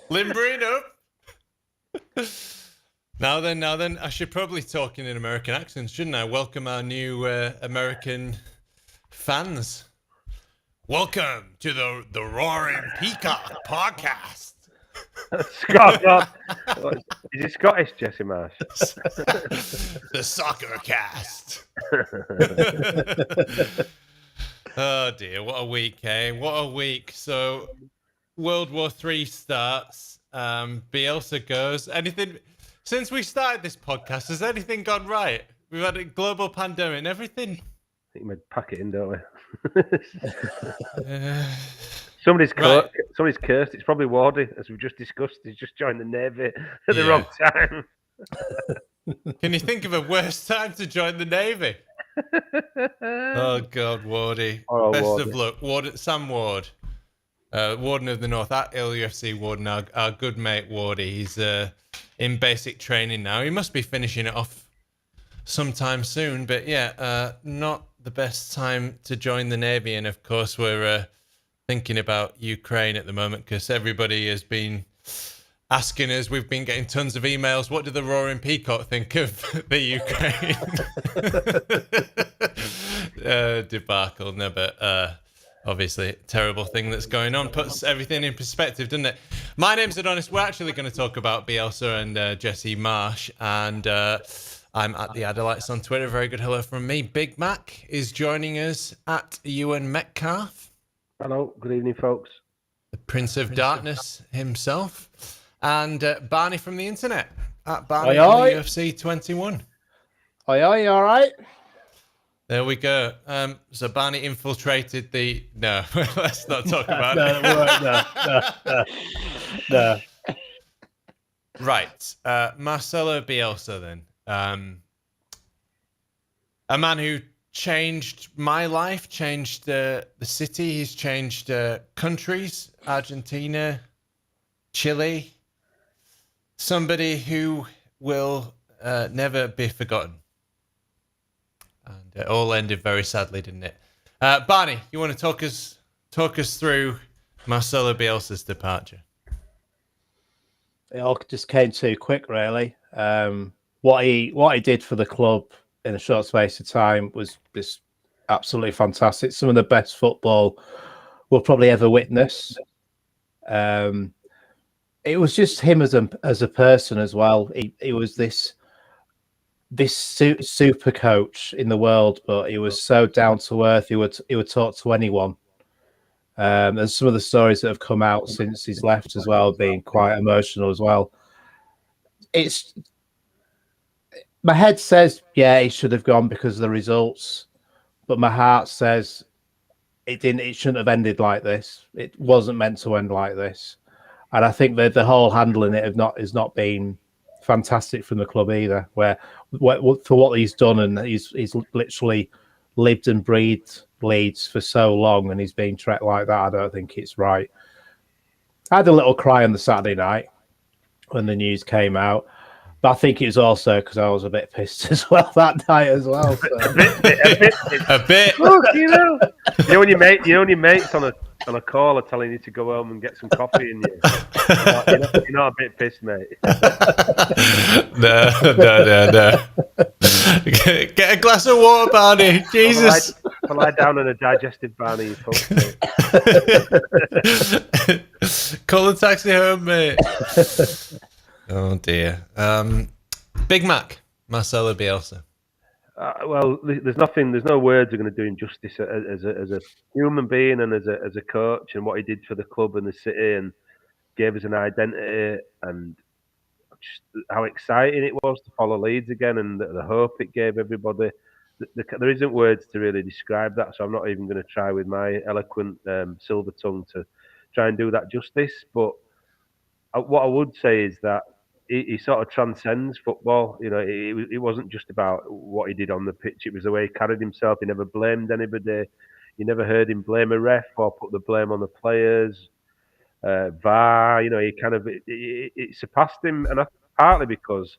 Limbering up. Now then, I should probably talk in an American accent, shouldn't I? Welcome our new American fans. Welcome to the Roaring Peacock podcast. Scott, is he Scottish, Jesse Marsch? The soccer cast. Oh dear, what a week, eh? What a week. So World War III starts. Bielsa goes. Anything since we started this podcast, has anything gone right? We've had a global pandemic and everything. I think we pack it in, don't we? Somebody's cursed. It's probably Wardy, as we've just discussed. He's just joined the Navy at the wrong time. Can you think of a worse time to join the Navy? Oh God, Wardy. Best Wardy. of luck, Sam Ward, Warden of the North at LUFC Warden, our good mate Wardy. He's in basic training now. He must be finishing it off sometime soon. But yeah, not the best time to join the Navy. And of course, we're thinking about Ukraine at the moment because everybody has been asking us. We've been getting tons of emails. What do the Roaring Peacock think of the Ukraine debacle? No, but obviously, terrible thing that's going on. Puts everything in perspective, doesn't it? My name's Adonis. We're actually going to talk about Bielsa and Jesse Marsch. And I'm at the Adelites on Twitter. Very good hello from me. Big Mac is joining us at Ewan Metcalf. Hello, good evening, folks. The Prince of Darkness himself. And Barney from the internet at Barney from the UFC 21. Aye, all right. There we go. So Barney infiltrated the... No, let's not talk about it. No. Right. Marcelo Bielsa then. A man who changed my life, changed the city. He's changed countries, Argentina, Chile. Somebody who will never be forgotten. And it all ended very sadly, didn't it? Barney, you want to talk us through Marcelo Bielsa's departure? It all just came too quick, really. What he did for the club in a short space of time was just absolutely fantastic. Some of the best football we'll probably ever witness. It was just him as a person as well. He was this super coach in the world, but he was so down to earth. He would talk to anyone. And some of the stories that have come out since he's left as well, being quite emotional as well. My head says, yeah, he should have gone because of the results, but my heart says it didn't. It shouldn't have ended like this. It wasn't meant to end like this. And I think that the whole handling it has not been fantastic from the club either. Where for what he's done, and he's literally lived and breathed Leeds for so long, and he's being treated like that. I don't think it's right. I had a little cry on the Saturday night when the news came out, but I think it was also because I was a bit pissed as well that night as well. So. a bit. Look, you know when your mates on a call are telling you to go home and get some coffee in you. You're not a bit pissed, mate. No. Get a glass of water, Barney. Jesus. I'll lie down on a digestive Barney. Call a taxi home, mate. Oh dear. Big Mac, Marcelo Bielsa. Well, there's no words are going to do him justice as a human being and as a coach, and what he did for the club and the city, and gave us an identity, and just how exciting it was to follow Leeds again, and the hope it gave everybody. There isn't words to really describe that, so I'm not even going to try with my eloquent silver tongue to try and do that justice. But what I would say is that he sort of transcends football. You know, it wasn't just about what he did on the pitch. It was the way he carried himself. He never blamed anybody. You never heard him blame a ref or put the blame on the players. VAR, you know, it surpassed him, and partly because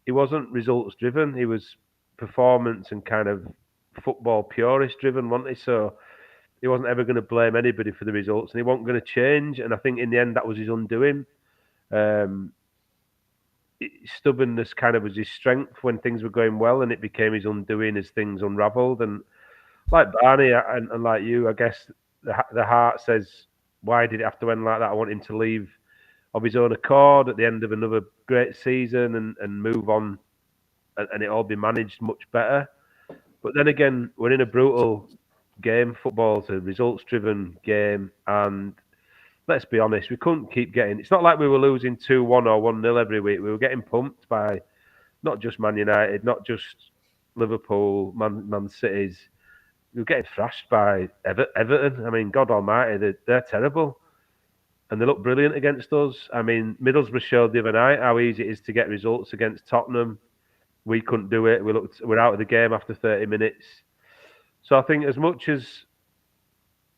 he wasn't results driven. He was performance and kind of football purist driven, wasn't he? So he wasn't ever going to blame anybody for the results, and he wasn't going to change. And I think in the end, that was his undoing. Stubbornness kind of was his strength when things were going well, and it became his undoing as things unravelled. And like Barney and like you, I guess the heart says, why did it have to end like that? I want him to leave of his own accord at the end of another great season and move on, and it all be managed much better. But then again, we're in a brutal game. Football's a results-driven game, and let's be honest, we couldn't keep getting. It's not like we were losing 2-1 or 1-0 every week. We were getting pumped by not just Man United, not just Liverpool, Man City's. We were getting thrashed by Everton. I mean, God Almighty, they're terrible, and they look brilliant against us. I mean, Middlesbrough showed the other night how easy it is to get results against Tottenham. We couldn't do it. We're out of the game after 30 minutes. So I think as much as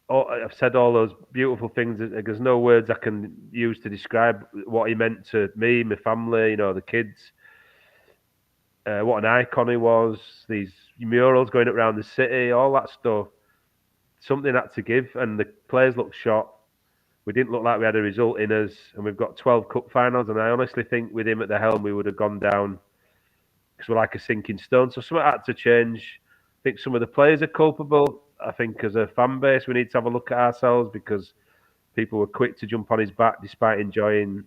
I've said all those beautiful things, there's no words I can use to describe what he meant to me, my family, the kids. What an icon he was. These murals going around the city, all that stuff. Something had to give, and the players looked shot. We didn't look like we had a result in us, and we've got 12 cup finals, and I honestly think with him at the helm, we would have gone down because we're like a sinking stone. So something had to change. I think some of the players are culpable. I think as a fan base, we need to have a look at ourselves because people were quick to jump on his back despite enjoying,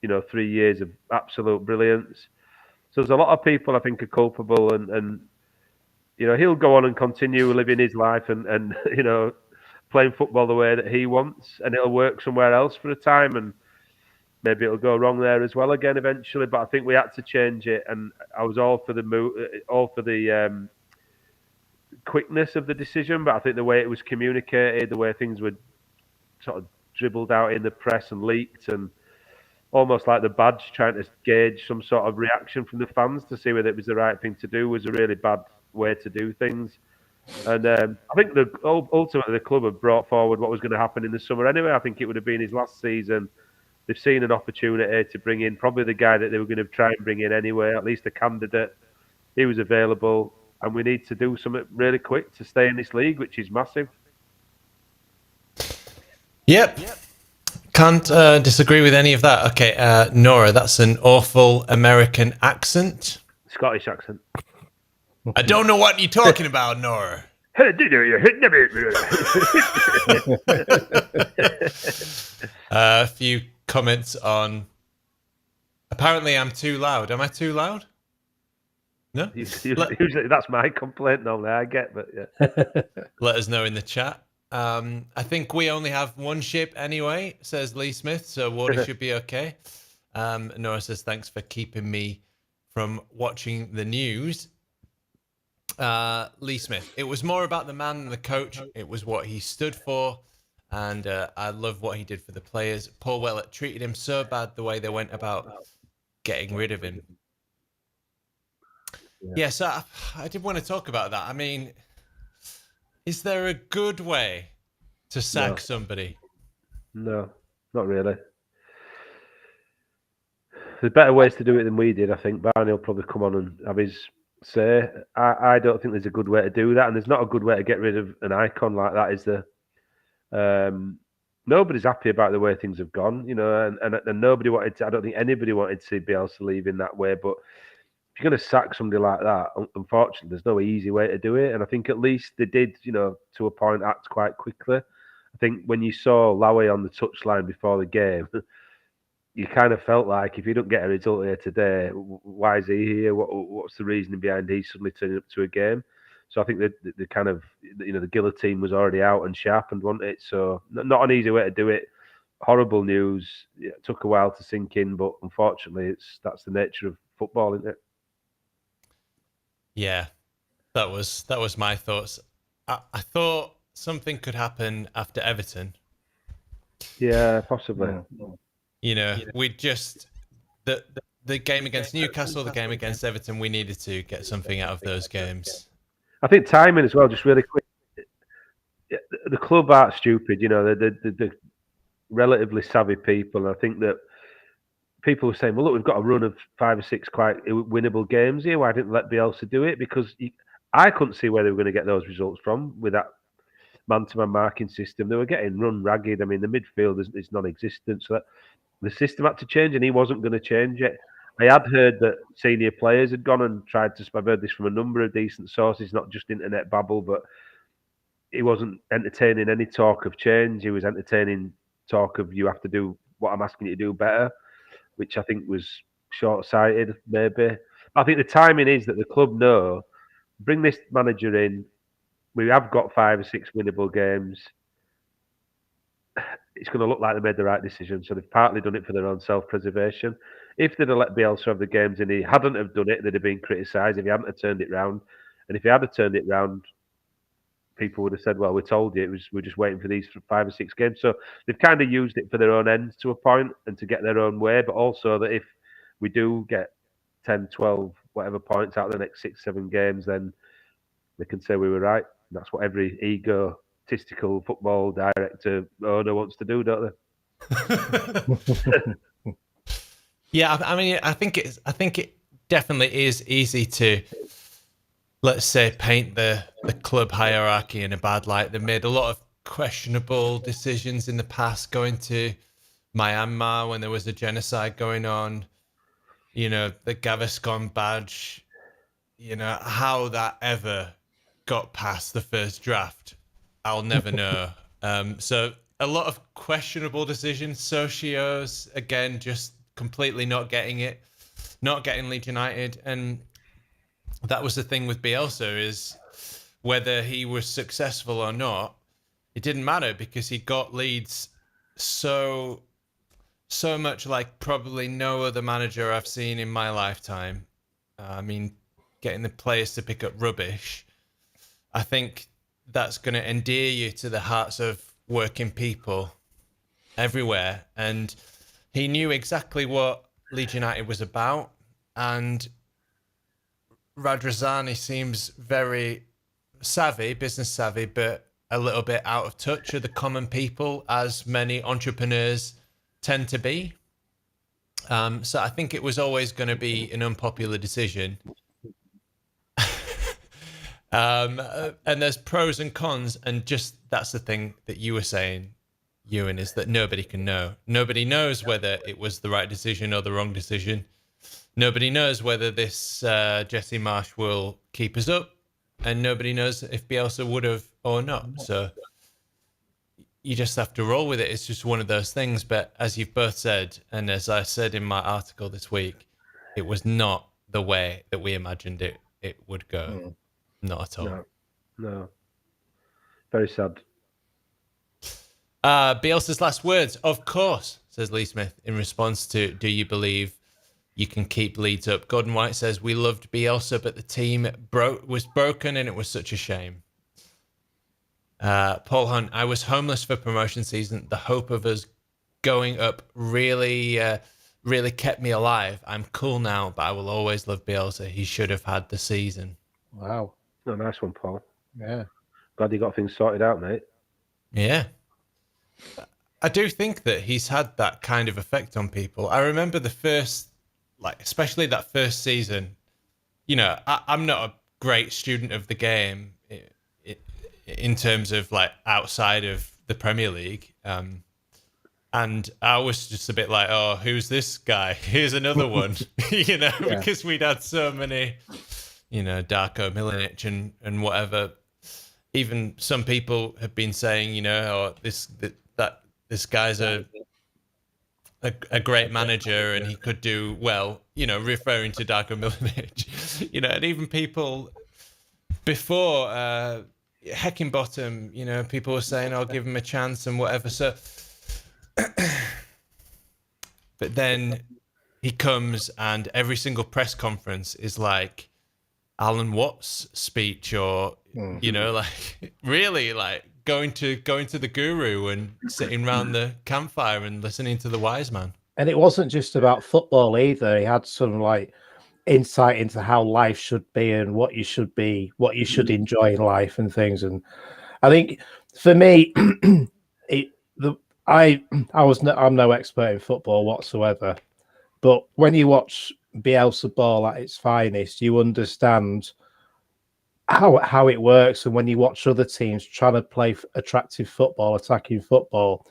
3 years of absolute brilliance. So there's a lot of people I think are culpable, and he'll go on and continue living his life and playing football the way that he wants, and it'll work somewhere else for a time, and maybe it'll go wrong there as well again eventually. But I think we had to change it, and I was all for the quickness of the decision. But I think the way it was communicated, the way things were sort of dribbled out in the press and leaked, and almost like the badge trying to gauge some sort of reaction from the fans to see whether it was the right thing to do, was a really bad way to do things. And I think ultimately the club have brought forward what was going to happen in the summer anyway. I think it would have been his last season. They've seen an opportunity to bring in probably the guy that they were going to try and bring in anyway, at least a candidate. He was available, and we need to do something really quick to stay in this league, which is massive. Yep. Can't disagree with any of that. Okay, Nora, that's an awful American accent. Scottish accent. I don't know what you're talking about, Nora. A few comments on. Apparently, I'm too loud. Am I too loud? No. Usually, that's my complaint. Normally, I get, but yeah. Let us know in the chat. I think we only have one ship anyway, says Lee Smith, so Wardy should be okay. Nora says, thanks for keeping me from watching the news. Lee Smith, it was more about the man than the coach. It was what he stood for, and I love what he did for the players. Paul Wellett treated him so bad the way they went about getting rid of him. Yeah, so I did want to talk about that. I mean, is there a good way to sack somebody? No, not really. There's better ways to do it than we did. I think Barney will probably come on and have his say. I don't think there's a good way to do that, and there's not a good way to get rid of an icon like that, is there? Nobody's happy about the way things have gone, and nobody wanted to. I don't think anybody wanted to see Bielsa leave in that way, but if you're going to sack somebody like that, unfortunately, there's no easy way to do it. And I think at least they did, to a point, act quite quickly. I think when you saw Lowy on the touchline before the game, you kind of felt like if you don't get a result here today, why is he here? What's the reasoning behind he suddenly turning up to a game? So I think the kind of, the guillotine was already out and sharpened, wasn't it? So not an easy way to do it. Horrible news. It took a while to sink in, but unfortunately, that's the nature of football, isn't it? Yeah, that was my thoughts. I thought something could happen after Everton. Yeah, possibly. We just the game against Newcastle, the game against Everton, we needed to get something out of those games. I think timing as well, just really quick. The club aren't stupid, they're relatively savvy people. And I think that people were saying, well, look, we've got a run of 5 or 6 quite winnable games here. Why didn't let Bielsa do it? Because I couldn't see where they were going to get those results from with that man-to-man marking system. They were getting run ragged. I mean, the midfield is non-existent. So that the system had to change, and he wasn't going to change it. I had heard that senior players had gone and tried to. I've heard this from a number of decent sources, not just internet babble, but he wasn't entertaining any talk of change. He was entertaining talk of you have to do what I'm asking you to do better, which I think was short-sighted, maybe. I think the timing is that the club know, bring this manager in. We have got 5 or 6 winnable games. It's going to look like they made the right decision. So they've partly done it for their own self-preservation. If they'd have let Bielsa have the games and he hadn't have done it, they'd have been criticised if he hadn't have turned it round. And if he had have turned it round, people would have said, well, we told you, we're just waiting for these 5 or 6 games. So they've kind of used it for their own ends to a point and to get their own way, but also that if we do get 10, 12, whatever points out of the next 6, 7 games, then they can say we were right. And that's what every egotistical football director owner wants to do, don't they? Yeah, I mean, I think it definitely is easy to, let's say, paint the club hierarchy in a bad light. They made a lot of questionable decisions in the past, going to Myanmar when there was a genocide going on. You know, the Gaviscon badge. You know, how that ever got past the first draft, I'll never know. So a lot of questionable decisions. Socios, again, just completely not getting it, not getting Leeds United. And that was the thing with Bielsa, is whether he was successful or not, it didn't matter because he got Leeds so much like probably no other manager I've seen in my lifetime. I mean, getting the players to pick up rubbish, I think that's going to endear you to the hearts of working people everywhere. And he knew exactly what Leeds United was about. And Radrazani seems very savvy, business savvy, but a little bit out of touch with the common people, as many entrepreneurs tend to be. So I think it was always going to be an unpopular decision. And there's pros and cons, and just that's the thing that you were saying, Ewan, is that nobody can know. Nobody knows whether it was the right decision or the wrong decision. Nobody knows whether this Jesse Marsch will keep us up, and nobody knows if Bielsa would have or not. So you just have to roll with it. It's just one of those things. But as you've both said, and as I said in my article this week, it was not the way that we imagined it would go. Not at all. No. Very sad. Bielsa's last words, of course, says Lee Smith in response to, do you believe you can keep Leeds up? Gordon White says, we loved Bielsa, but the team was broken and it was such a shame. Paul Hunt, I was homeless for promotion season. The hope of us going up really kept me alive. I'm cool now, but I will always love Bielsa. He should have had the season. Wow. Oh, nice one, Paul. Yeah. Glad you got things sorted out, mate. Yeah. I do think that he's had that kind of effect on people. I remember the first, especially that first season, you know, I'm not a great student of the game in terms of outside of the Premier League. And I was just a bit like, oh, who's this guy? Here's another one, you know, yeah. Because we'd had so many, you know, Darko Milanic and whatever. Even some people have been saying, you know, this guy's a great manager and he could do well, you know, referring to Darko Milanic, you know, and even people before Heckingbottom, you know, people were saying, I'll give him a chance and whatever. So, but then he comes and every single press conference is like Alan Watts' speech, or you know, really going to the guru and sitting around the campfire and listening to the wise man. And it wasn't just about football either. He had some insight into how life should be and what you should be, what you should enjoy in life and things. And I think for me, I'm no expert in football whatsoever, but when you watch Bielsa ball at its finest, you understand how it works, and when you watch other teams trying to play attractive football, attacking football,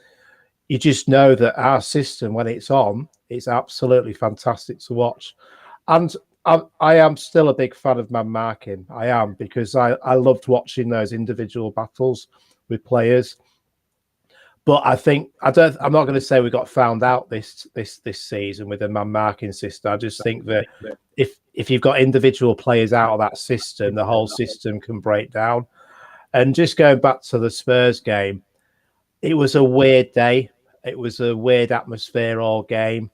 you just know that our system, when it's on, it's absolutely fantastic to watch. And I am still a big fan of man marking. I am, because I loved watching those individual battles with players. But I'm not going to say we got found out this season with a man marking system. I just think that if you've got individual players out of that system, the whole system can break down. And just going back to the Spurs game, it was a weird day. It was a weird atmosphere all game.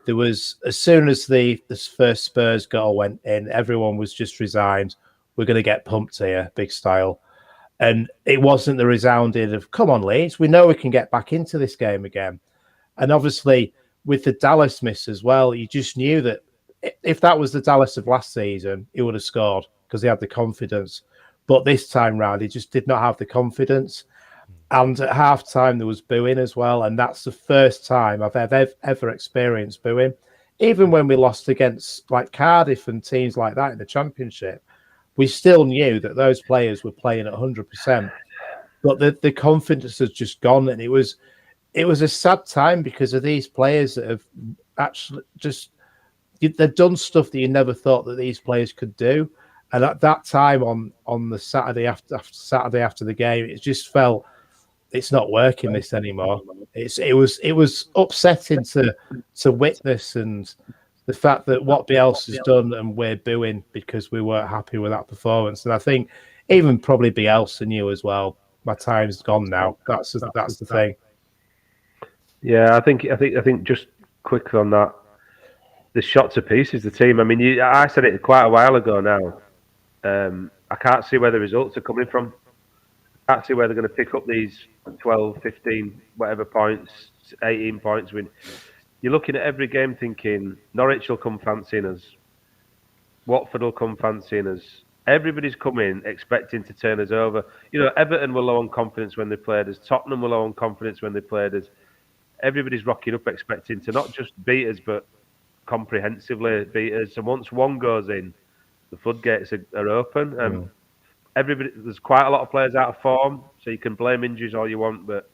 There was, as soon as the first Spurs goal went in, everyone was just resigned. We're going to get pumped here, big style. And it wasn't the resounding of, come on, Leeds, we know we can get back into this game again. And obviously, with the Dallas miss as well, you just knew that if that was the Dallas of last season, he would have scored because he had the confidence. But this time round, he just did not have the confidence. And at half-time, there was booing as well. And that's the first time I've ever experienced booing. Even when we lost against like Cardiff and teams like that in the Championship, we still knew that those players were playing at 100%. But the confidence has just gone. And it was a sad time because of these players that have actually just... they've done stuff that you never thought that these players could do. And at that time on the Saturday after the game, it just felt it's not working this anymore. It was upsetting to witness, and the fact that what Bielsa's done and we're booing because we weren't happy with that performance. And I think even probably Bielsa knew as well. My time's gone now. That's the thing. Yeah, I think just quickly on that, the shot to pieces, the team. I mean, I said it quite a while ago now. I can't see where the results are coming from. I can't see where they're going to pick up these 12, 15, whatever points, 18 points. You're looking at every game thinking Norwich will come fancying us, Watford will come fancying us. Everybody's coming expecting to turn us over. You know, Everton were low on confidence when they played us. Tottenham were low on confidence when they played us. Everybody's rocking up expecting to not just beat us, but comprehensively beat us. And once one goes in, the floodgates are open. There's quite a lot of players out of form, so you can blame injuries all you want, but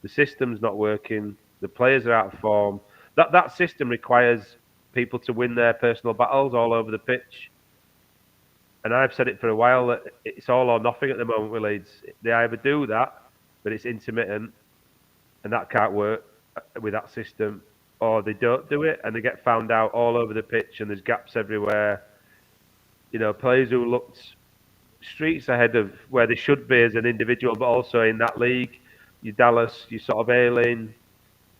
the system's not working. The players are out of form. That system requires people to win their personal battles all over the pitch. And I've said it for a while that it's all or nothing at the moment with Leeds. They either do that, but it's intermittent, and that can't work with that system, or they don't do it and they get found out all over the pitch and there's gaps everywhere. You know, players who looked streets ahead of where they should be as an individual, but also in that league, you Dallas, you sort of Ailing,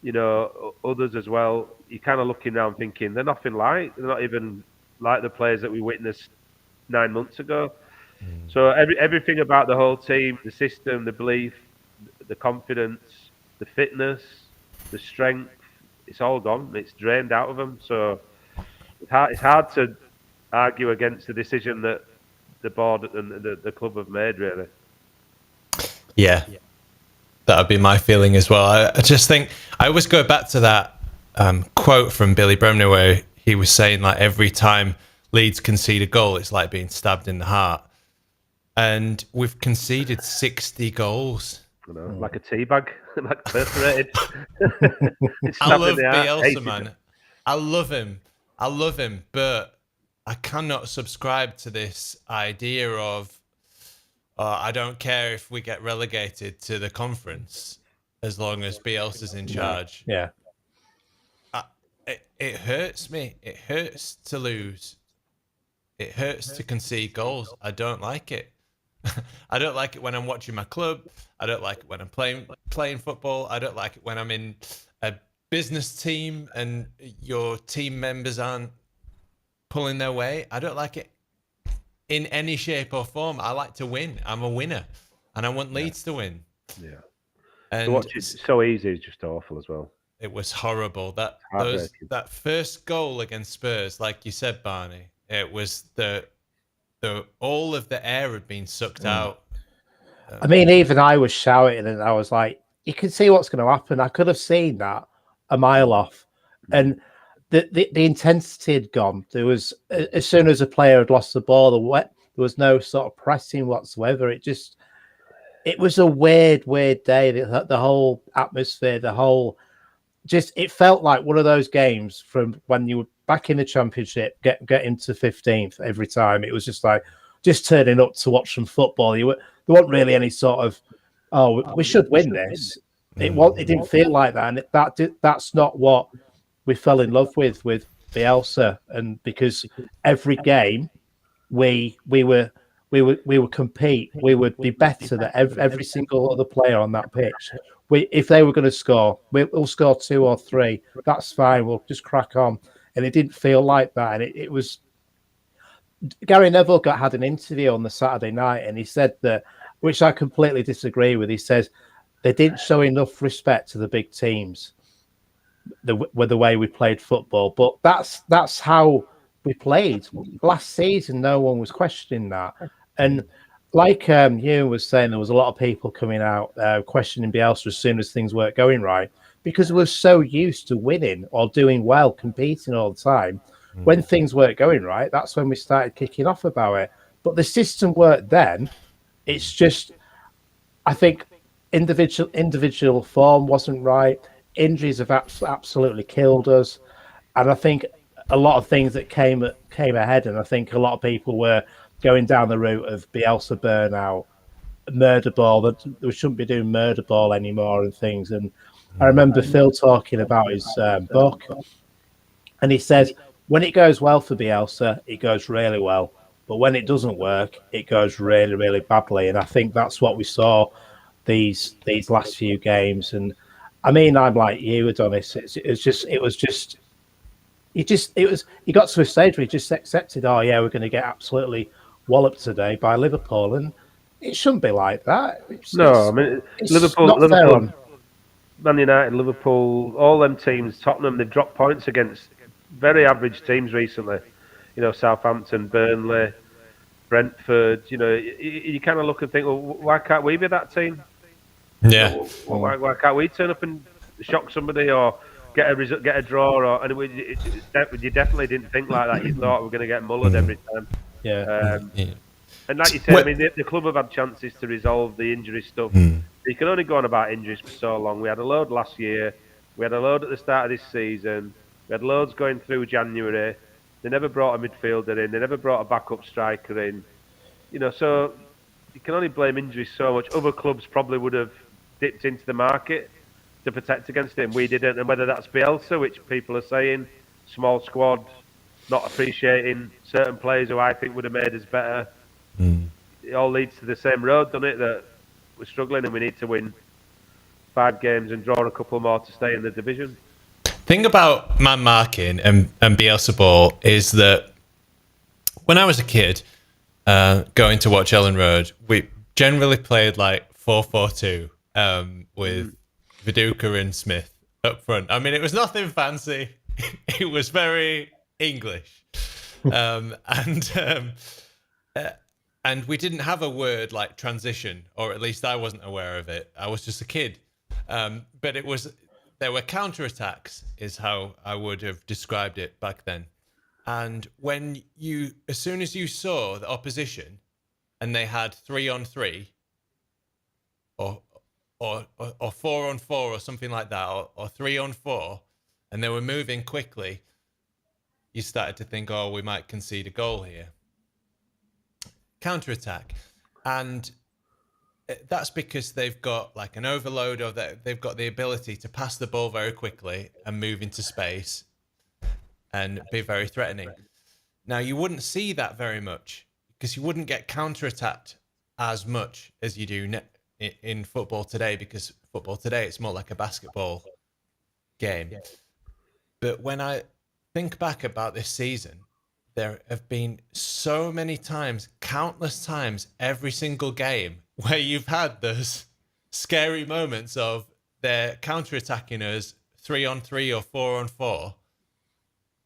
you know, others as well. You're kind of looking around thinking they're nothing like, they're not even like the players that we witnessed 9 months ago. So everything about the whole team, the system, the belief, the confidence, the fitness, the strength, it's all gone. It's drained out of them. So it's hard to argue against the decision that the board and the club have made, really. Yeah. That would be my feeling as well. I just think I always go back to that quote from Billy Bremner where he was saying, like, every time Leeds concede a goal, it's like being stabbed in the heart. And we've conceded 60 goals. You know, like a tea bag, like perforated. I love Bielsa, man. I love him, but I cannot subscribe to this idea of I don't care if we get relegated to the conference as long as Bielsa's in charge. Yeah. It hurts me. It hurts to lose. It hurts to concede goals. I don't like it. I don't like it when I'm watching my club. I don't like it when I'm playing football. I don't like it when I'm in a business team and your team members aren't pulling their weight. I don't like it in any shape or form. I like to win. I'm a winner, and I want Leeds to win. Yeah. And to watch it so easy is just awful as well. It was horrible. That first goal against Spurs, like you said, Barney, it was the all of the air had been sucked out. I mean, even I was shouting, and I was like, "You can see what's going to happen." I could have seen that a mile off, and the intensity had gone. There was, as soon as a player had lost the ball, There was no sort of pressing whatsoever. It was a weird day. The whole atmosphere, it felt like one of those games from when you were back in the Championship, getting to 15th every time. It was just turning up to watch some football. There wasn't really any sort of, we should win this. It didn't feel like that, and that's not what we fell in love with Bielsa, and because every game we would compete, we would be better than every single other player on that pitch. If they were going to score, we'll score 2 or 3. That's fine. We'll just crack on. And it didn't feel like that. And it was. Gary Neville had an interview on the Saturday night, and he said that, which I completely disagree with. He says they didn't show enough respect to the big teams, with the way we played football. But that's how we played last season. No one was questioning that. And like Ewan was saying, there was a lot of people coming out questioning Bielsa as soon as things weren't going right, because we're so used to winning or doing well, competing all the time. When things weren't going right, that's when we started kicking off about it. But the system worked then. It's just, I think, individual form wasn't right. Injuries have absolutely killed us. And I think a lot of things that came ahead, and I think a lot of people were going down the route of Bielsa burnout, murder ball, that we shouldn't be doing murder ball anymore and things. And I remember Phil talking about his book, and he says, when it goes well for Bielsa, it goes really well. But when it doesn't work, it goes really, really badly. And I think that's what we saw these last few games. And I mean, I'm like you, Adonis. He got to a stage where he just accepted, oh yeah, we're going to get absolutely walloped today by Liverpool, and it shouldn't be like that. Liverpool, Man United, Liverpool, all them teams, Tottenham, they've dropped points against very average teams recently. Southampton, Burnley, Brentford. You kind of look and think, well, why can't we be that team? Yeah. Why can't we turn up and shock somebody or get a draw? You definitely didn't think like that. You thought we were going to get mullered every time. Yeah. And like you said, I mean, the club have had chances to resolve the injury stuff. You can only go on about injuries for so long. We had a load last year. We had a load at the start of this season. We had loads going through January. They never brought a midfielder in. They never brought a backup striker in. So you can only blame injuries so much. Other clubs probably would have dipped into the market to protect against it, and we didn't. And whether that's Bielsa, which people are saying, small squad, not appreciating certain players who I think would have made us better. It all leads to the same road, doesn't it? That we're struggling and we need to win 5 games and draw a couple more to stay in the division. Thing about man marking and Bielsa ball is that when I was a kid, going to watch Ellen Road, we generally played like 4-4-2 with Viduka and Smith up front. I mean, it was nothing fancy. It was very English. And we didn't have a word like transition, or at least I wasn't aware of it. I was just a kid. But there were counterattacks, is how I would have described it back then. And as soon as you saw the opposition and they had 3-on-3 or 4-on-4 or something like that, or 3-on-4, and they were moving quickly, you started to think, oh, we might concede a goal here. Counterattack. And that's because they've got like an overload, or they've got the ability to pass the ball very quickly and move into space and be very threatening. Now, you wouldn't see that very much because you wouldn't get counterattacked as much as you do in football today, because football today, it's more like a basketball game. Yeah. But when I think back about this season, there have been so many times, countless times, every single game where you've had those scary moments of they're counterattacking us 3-on-3 or 4-on-4,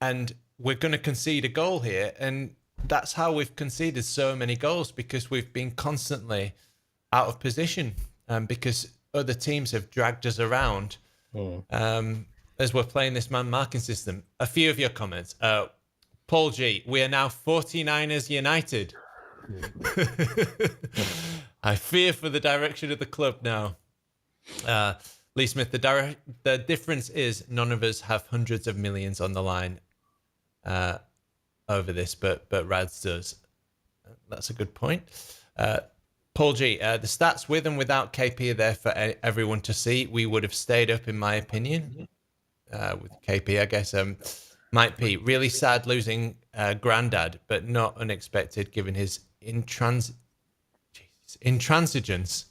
and we're going to concede a goal here. And that's how we've conceded so many goals, because we've been constantly out of position, because other teams have dragged us around as we're playing this man marking system. A few of your comments. Paul G, we are now 49ers United. I fear for the direction of the club now. Lee Smith, the difference is none of us have hundreds of millions on the line over this, but Rads does. That's a good point. Paul G, the stats with and without KP are there for everyone to see. We would have stayed up, in my opinion, with KP, I guess. Mike P, really sad losing Grandad, but not unexpected given his intransigence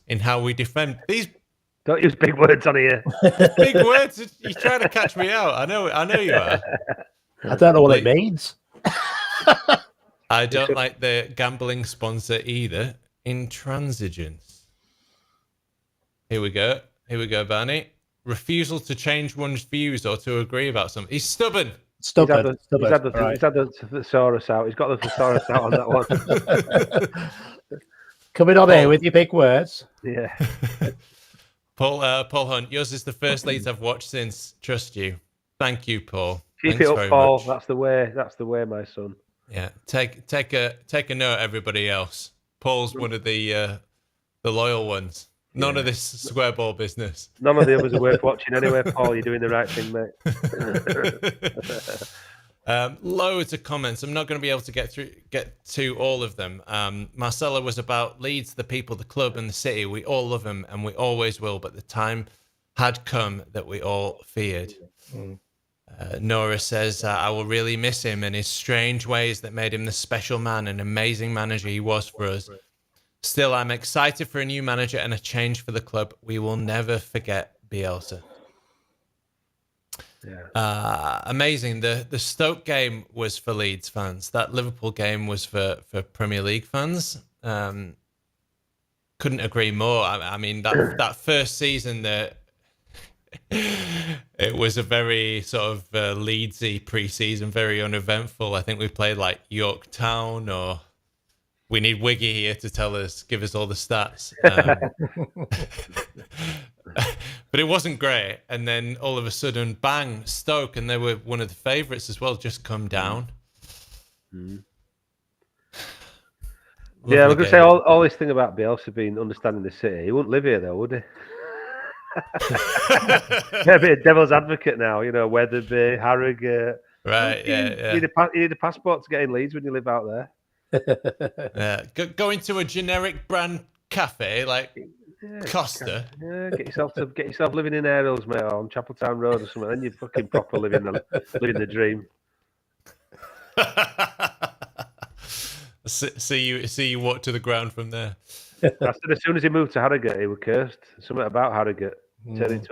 in how we defend. These Don't use big words on here. big words. You're trying to catch me out. I know you are. I don't know what it means. I don't like the gambling sponsor either. Intransigence. Here we go, Barney. Refusal to change one's views or to agree about something. He's stubborn. He's had the thesaurus out. He's got the thesaurus out on that one. Coming on here with your big words. Yeah. Paul Hunt, yours is the first Leeds I've watched since. Trust you. Thank you, Paul. Keep Thanks it up, Paul. much. That's the way. That's the way, my son. Yeah. Take a note, everybody else. Paul's one of the loyal ones. None of this square ball business. None of the others are worth watching anyway, Paul. You're doing the right thing, mate. Loads of comments. I'm not going to be able to get to all of them. Marcelo was about Leeds, the people, the club, and the city. We all love him, and we always will. But the time had come that we all feared. Nora says, I will really miss him and his strange ways that made him the special man and amazing manager he was for us. Still, I'm excited for a new manager and a change for the club. We will never forget Bielsa. Yeah. Amazing. The Stoke game was for Leeds fans. That Liverpool game was for Premier League fans. Couldn't agree more. I mean, that first season that it was a very sort of Leedsy pre-season, very uneventful. I think we played like Yorktown, or we need Wiggy here to give us all the stats. But it wasn't great. And then all of a sudden, bang, Stoke, and they were one of the favourites as well, just come down. Yeah, I was going to say all this thing about Bielsa being understanding the city. He wouldn't live here though, would he? Yeah, a bit of devil's advocate now, Wetherby, Harrogate. Right, yeah. You need a passport to get in Leeds when you live out there. Yeah, going to a generic brand cafe like Costa. Yeah, get yourself living in Airhills, mate, or on Chapeltown Road or something. Then you're fucking proper living the dream. See you walk to the ground from there. I said as soon as he moved to Harrogate, he was cursed. Something about Harrogate turned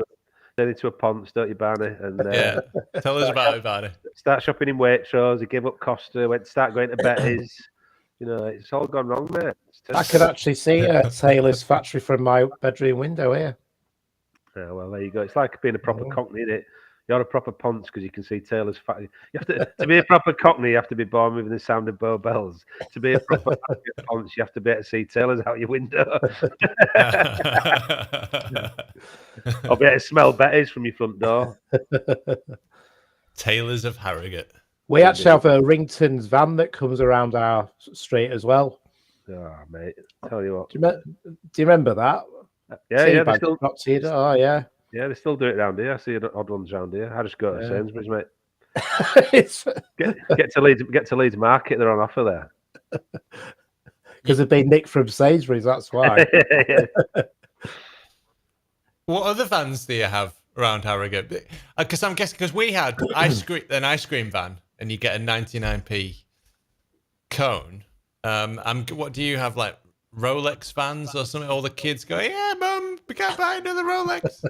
into a ponce, don't you, Barney? And yeah, tell us about it, Barney. Start shopping in Waitrose. He gave up Costa. Start going to Betty's. It's all gone wrong, mate. I could actually see Taylor's factory from my bedroom window here. Yeah, well, there you go. It's like being a proper Cockney, isn't it? You're a proper ponce because you can see Taylor's factory. You have to be a proper Cockney. You have to be born with the sound of Bow Bells. To be a proper ponce, you have to be able to see Taylor's out your window. Or be able to smell Betty's from your front door. Taylor's of Harrogate. We actually have a Rington's van that comes around our street as well. Oh, mate, tell you what. Do you remember that? Yeah, they still. Oh, yeah. Yeah, they still do it around here. I see odd ones around here. I just go to Sainsbury's, mate. get to Leeds Market. They're on offer there. Because they've been nicked from Sainsbury's. That's why. What other vans do you have around Harrogate? Because I'm guessing because we had an ice cream van, and you get a 99p cone. What do you have, like Rolex vans or something? All the kids go, yeah, mum, we can't buy another Rolex.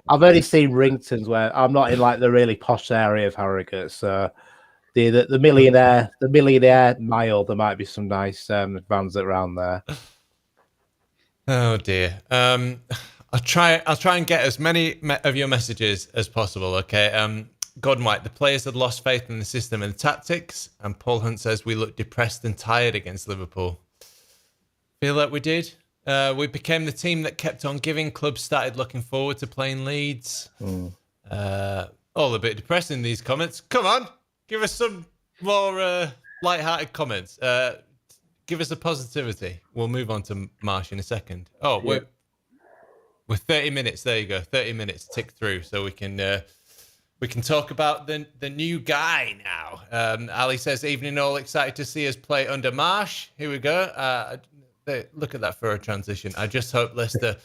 I've only seen Ringtons where I'm not in like the really posh area of Harrogate, so the millionaire mile, there might be some nice vans around there. Oh dear. I'll try and get as many of your messages as possible. Okay. Gordon White, the players had lost faith in the system and tactics, and Paul Hunt says we looked depressed and tired against Liverpool. Feel like we did. We became the team that kept on giving. Clubs started looking forward to playing Leeds. All a bit depressing, these comments. Come on, give us some more light-hearted comments. give us the positivity. We'll move on to Marsch in a second. Oh, we're 30 minutes. There you go. 30 minutes tick through, so we can talk about the new guy now. Ali says, "Evening all, excited to see us play under Marsch." Here we go. Look at that for a transition. I just hope Leicester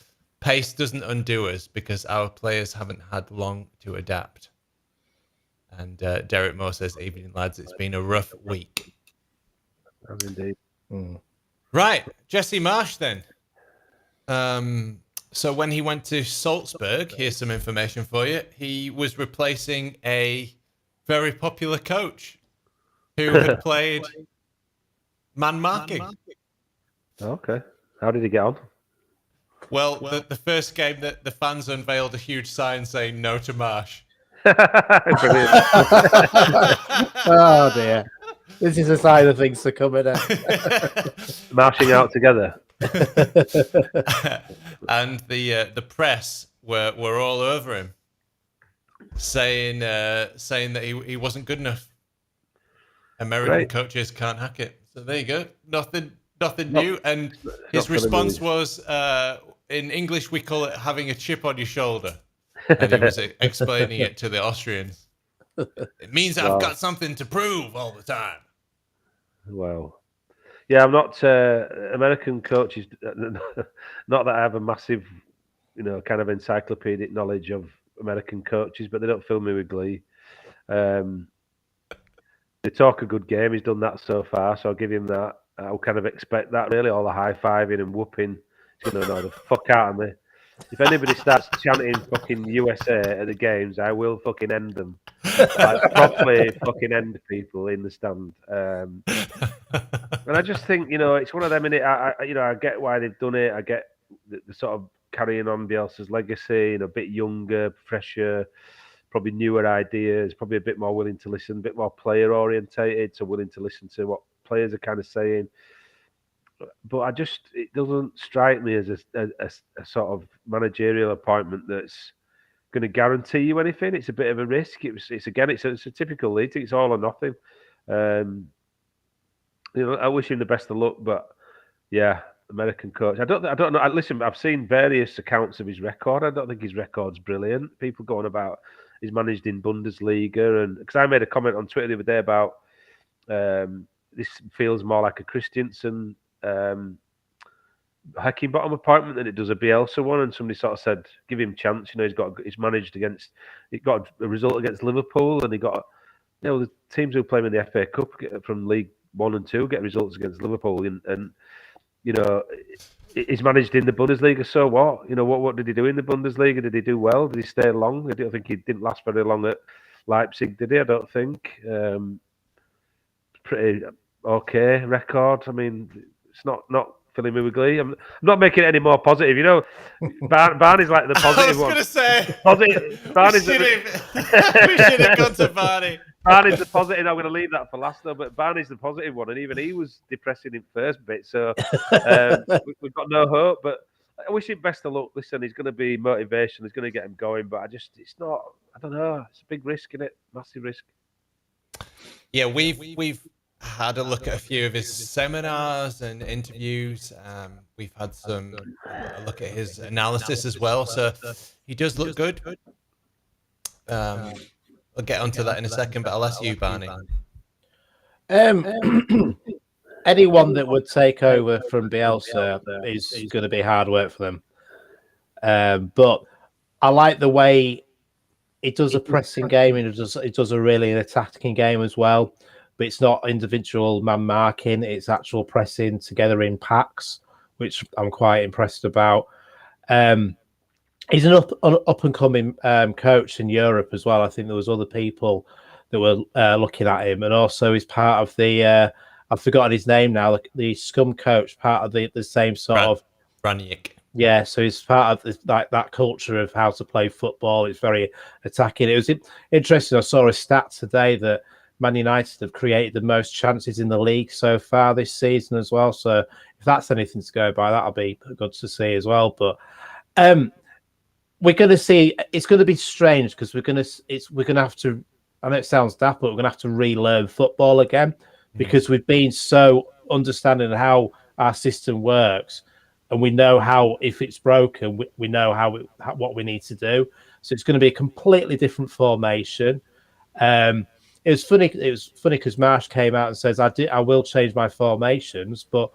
pace doesn't undo us because our players haven't had long to adapt. And Derek Moore says, "Evening lads, it's been a rough week." Indeed. Right, Jesse Marsch then. So when he went to Salzburg, here's some information for you. He was replacing a very popular coach who had played man marking. Okay. How did he get on? Well, the first game that the fans unveiled a huge sign saying "No to Marsch." Brilliant. Oh dear. This is a sign of things to come in. Marching out together. And the press were all over him, saying that he wasn't good enough. American coaches can't hack it. So there you go. Nothing new. And his response was, in English we call it having a chip on your shoulder. And he was explaining it to the Austrians. It means I've got something to prove all the time. Wow. Yeah, I'm not American coaches. Not that I have a massive, kind of encyclopedic knowledge of American coaches, but they don't fill me with glee. They talk a good game. He's done that so far, so I'll give him that. I'll kind of expect that, really. All the high-fiving and whooping. He's going to know the fuck out of me. If anybody starts chanting fucking USA at the games, I will fucking end them. Like, properly fucking end people in the stand. And I just think, it's one of them. I get why they've done it. I get the sort of carrying on Bielsa's legacy, a bit younger, fresher, probably newer ideas, probably a bit more willing to listen, a bit more player orientated, so willing to listen to what players are kind of saying. But it doesn't strike me as a sort of managerial appointment that's going to guarantee you anything. It's a bit of a risk. It's a typical Leeds. It's all or nothing. I wish him the best of luck, but yeah, American coach. I don't know. Listen, I've seen various accounts of his record. I don't think his record's brilliant. People going about he's managed in Bundesliga, and because I made a comment on Twitter the other day about this feels more like a Christensen Heckingbottom appointment than it does a Bielsa one, and somebody sort of said, give him a chance. He's managed he got a result against Liverpool, and he got the teams who play him in the FA Cup from League 1 and 2 get results against Liverpool, and he's managed in the Bundesliga. So what? What did he do in the Bundesliga? Did he do well? Did he stay long? I don't think he didn't last very long at Leipzig, did he? I don't think. Pretty okay record. I mean, it's not filling me with glee. I'm not making it any more positive. Barney's like the positive one. I was going to say. Positive. Barney's we should have gone to Barney. Barney's the positive. I'm going to leave that for last, though. But Barney's the positive one, and even he was depressing in first bit. So we've got no hope. But I wish him best of luck. Listen, he's going to be motivation. He's going to get him going. But it's not. I don't know. It's a big risk, isn't it? Massive risk. Yeah, we've had a look at a few of his seminars and interviews. We've had a look at his analysis as well. So he does look good. I'll get onto that in a second, but I'll ask you, Barney. Anyone that would take over from Bielsa is going to be hard work for them. But I like the way he does a pressing game, and it does a really attacking game as well. But it's not individual man marking; it's actual pressing together in packs, which I'm quite impressed about. He's an up and coming coach in Europe as well. I think there was other people that were looking at him, and also he's part of the I've forgotten his name now. The scum coach, part of the same sort of Braniak. Yeah, so he's part of that culture of how to play football. It's very attacking. It was interesting. I saw a stat today that Man United have created the most chances in the league so far this season as well. So if that's anything to go by, that'll be good to see as well. But we're going to see. It's going to be strange because we're going to have to. I know it sounds daft, but we're going to have to relearn football again because we've been so understanding how our system works, and we know how, if it's broken, we know what we need to do. So it's going to be a completely different formation. It was funny. It was funny because Marsch came out and says, I will change my formations, but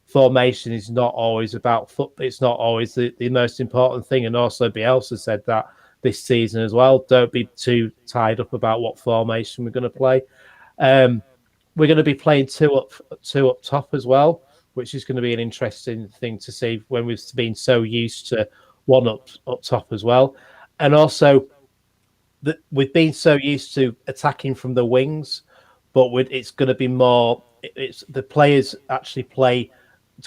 formation is not always about football. It's not always the most important thing." And also Bielsa said that this season as well. Don't be too tied up about what formation we're going to play. We're going to be playing two up top as well, which is going to be an interesting thing to see when we've been so used to one up top as well. And also, we've been so used to attacking from the wings, but it's going to be more. It's the players actually play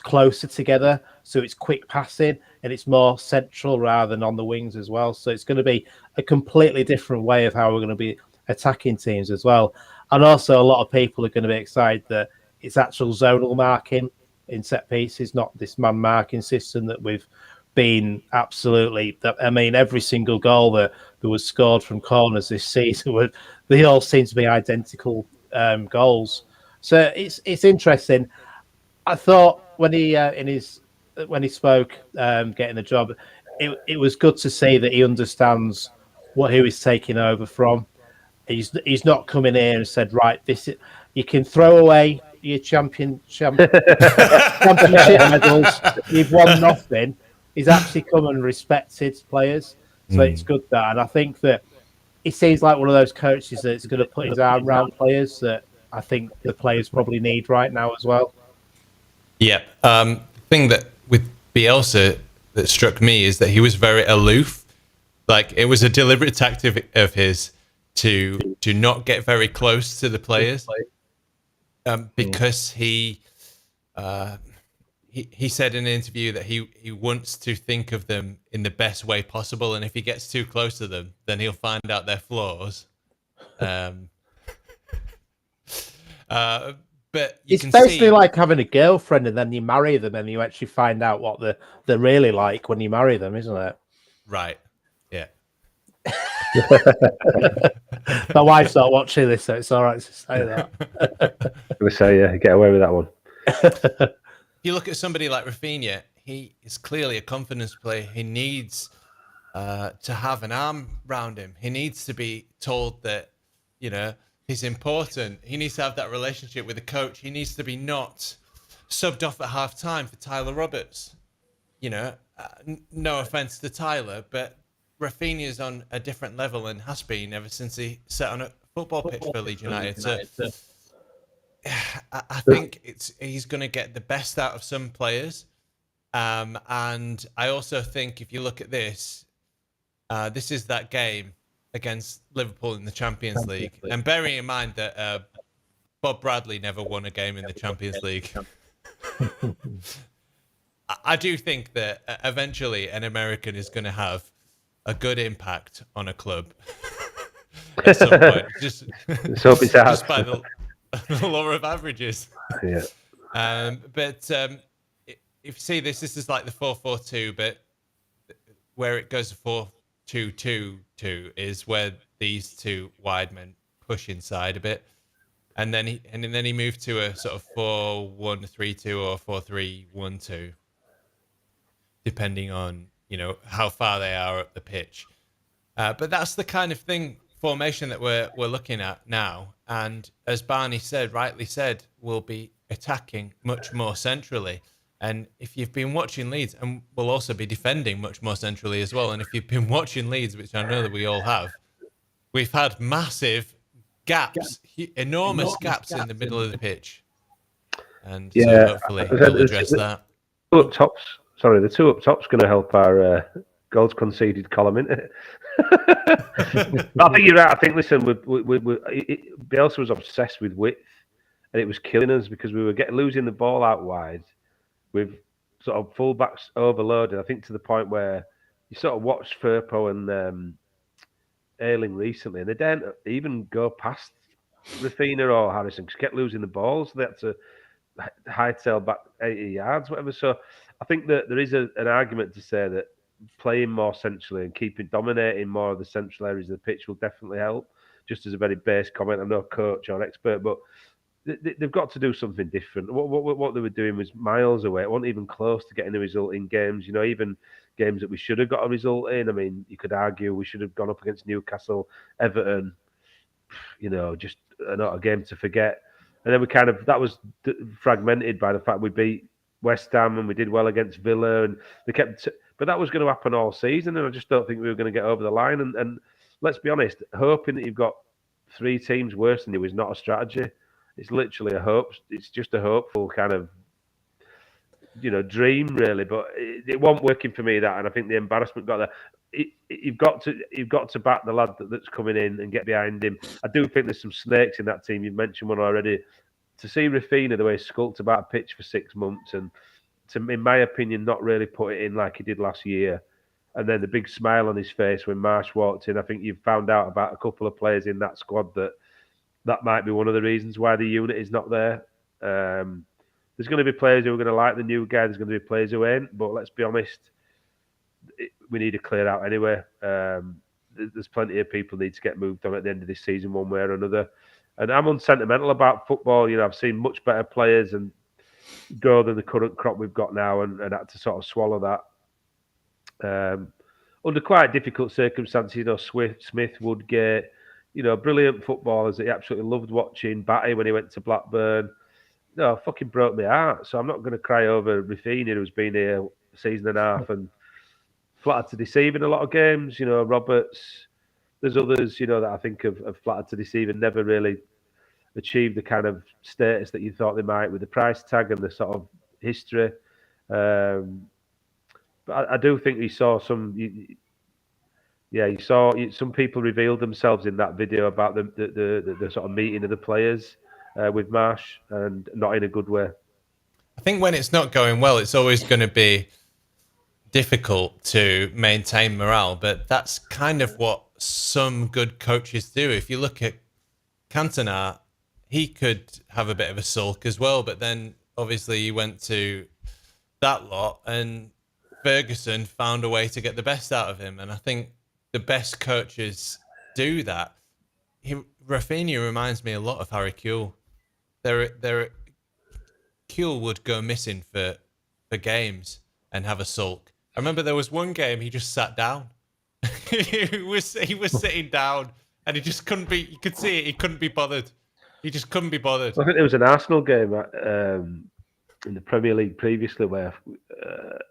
closer together, so it's quick passing and it's more central rather than on the wings as well. So it's going to be a completely different way of how we're going to be attacking teams as well. And also, a lot of people are going to be excited that it's actual zonal marking in set pieces, not this man marking system that we've been absolutely. I mean, every single goal that was scored from corners this season, they all seem to be identical goals. So it's interesting. I thought when he spoke, getting the job, it was good to see that he understands what he was taking over from. He's not coming here and said, right, you can throw away your championship medals. You've won nothing. He's actually come and respected players, so it's good that. And I think that he seems like one of those coaches that's going to put his arm around players that I think the players probably need right now as well. Yeah. The thing that with Bielsa that struck me is that he was very aloof. Like, it was a deliberate tactic of his to not get very close to the players, because he said in an interview that he wants to think of them in the best way possible, and if he gets too close to them, then he'll find out their flaws. But it's basically like having a girlfriend and then you marry them and you actually find out what they're really like when you marry them, isn't it? Right. Yeah. My wife's not watching this, so it's all right to say that. I'm going to say, yeah, get away with that one. If you look at somebody like Rafinha, he is clearly a confidence player. He needs to have an arm around him. He needs to be told that, he's important. He needs to have that relationship with the coach. He needs to be not subbed off at half time for Tyler Roberts. No offense to Tyler, but Rafinha's on a different level and has been ever since he sat on a football pitch for Leeds United. So I think he's going to get the best out of some players. And I also think if you look at this, this is that game against Liverpool in the Champions League. And bearing in mind that Bob Bradley never won a game in the Champions League. I do think that eventually an American is going to have a good impact on a club at some point. Just by the law of averages. Yeah. But if you see this is like the 4-4-2, but where it goes 4-2-2-2 is where these two wide men push inside a bit, and then he moved to a sort of 4-1-3-2 or 4-3-1-2, depending on how far they are up the pitch. But that's the kind of formation that we're looking at now. And as Barney rightly said, we'll be attacking much more centrally. And if you've been watching Leeds, and we'll also be defending much more centrally as well. And if you've been watching Leeds, which I know that we all have, we've had massive gaps, enormous gaps in the middle of the pitch. And so hopefully we'll address that. The two up top's going to help our goals conceded column, isn't it? I think you're right. I think, listen, Bielsa was obsessed with width, and it was killing us because we were losing the ball out wide with sort of fullbacks overloaded. I think to the point where you sort of watched Firpo and Ayling recently, and they didn't even go past Rafinha or Harrison because kept losing the balls. So they had to hightail back 80 yards, whatever. So I think that there is an argument to say that playing more centrally and dominating more of the central areas of the pitch will definitely help. Just as a very base comment, I'm no coach or expert, but they've got to do something different. What they were doing was miles away. It wasn't even close to getting a result in games. Even games that we should have got a result in. I mean, you could argue we should have gone up against Newcastle, Everton. Just not a game to forget. And then that was fragmented by the fact we beat West Ham and we did well against Villa, and they kept. But that was going to happen all season, and I just don't think we were going to get over the line. And let's be honest, hoping that you've got 3 teams worse than you is not a strategy. It's literally a hope. It's just a hopeful kind of, dream, really. But it wasn't working for me, that, and I think the embarrassment got there. You've got to back the lad that's coming in and get behind him. I do think there's some snakes in that team. You've mentioned one already. To see Rafinha the way he skulked about a pitch for 6 months, and in my opinion, not really put it in like he did last year. And then the big smile on his face when Marsch walked in. I think you've found out about a couple of players in that squad that might be one of the reasons why the unit is not there. There's going to be players who are going to like the new guy. There's going to be players who ain't. But let's be honest, we need to clear out anyway. There's plenty of people need to get moved on at the end of this season, one way or another. And I'm unsentimental about football. I've seen much better players and go than the current crop we've got now, and had to sort of swallow that. Under quite difficult circumstances, Smith, Woodgate, brilliant footballers that he absolutely loved watching. Batty when he went to Blackburn. No, fucking broke my heart. So I'm not going to cry over Rafinha, who's been here a season and a half and flattered to deceive in a lot of games. Roberts. There's others, that I think have flattered to deceive and never really achieved the kind of status that you thought they might with the price tag and the sort of history. But I do think we saw some. You saw some people revealed themselves in that video about the sort of meeting of the players with Marsch, and not in a good way. I think when it's not going well, it's always going to be difficult to maintain morale, but that's kind of what some good coaches do. If you look at Cantona, he could have a bit of a sulk as well, but then obviously he went to that lot, and Ferguson found a way to get the best out of him, and I think the best coaches do that. Rafinha reminds me a lot of Harry Kewell. Kewell would go missing for games and have a sulk. I remember there was one game he just sat down. he was sitting down, and he just couldn't be. You could see it. He couldn't be bothered. He just couldn't be bothered. I think there was an Arsenal game in the Premier League previously where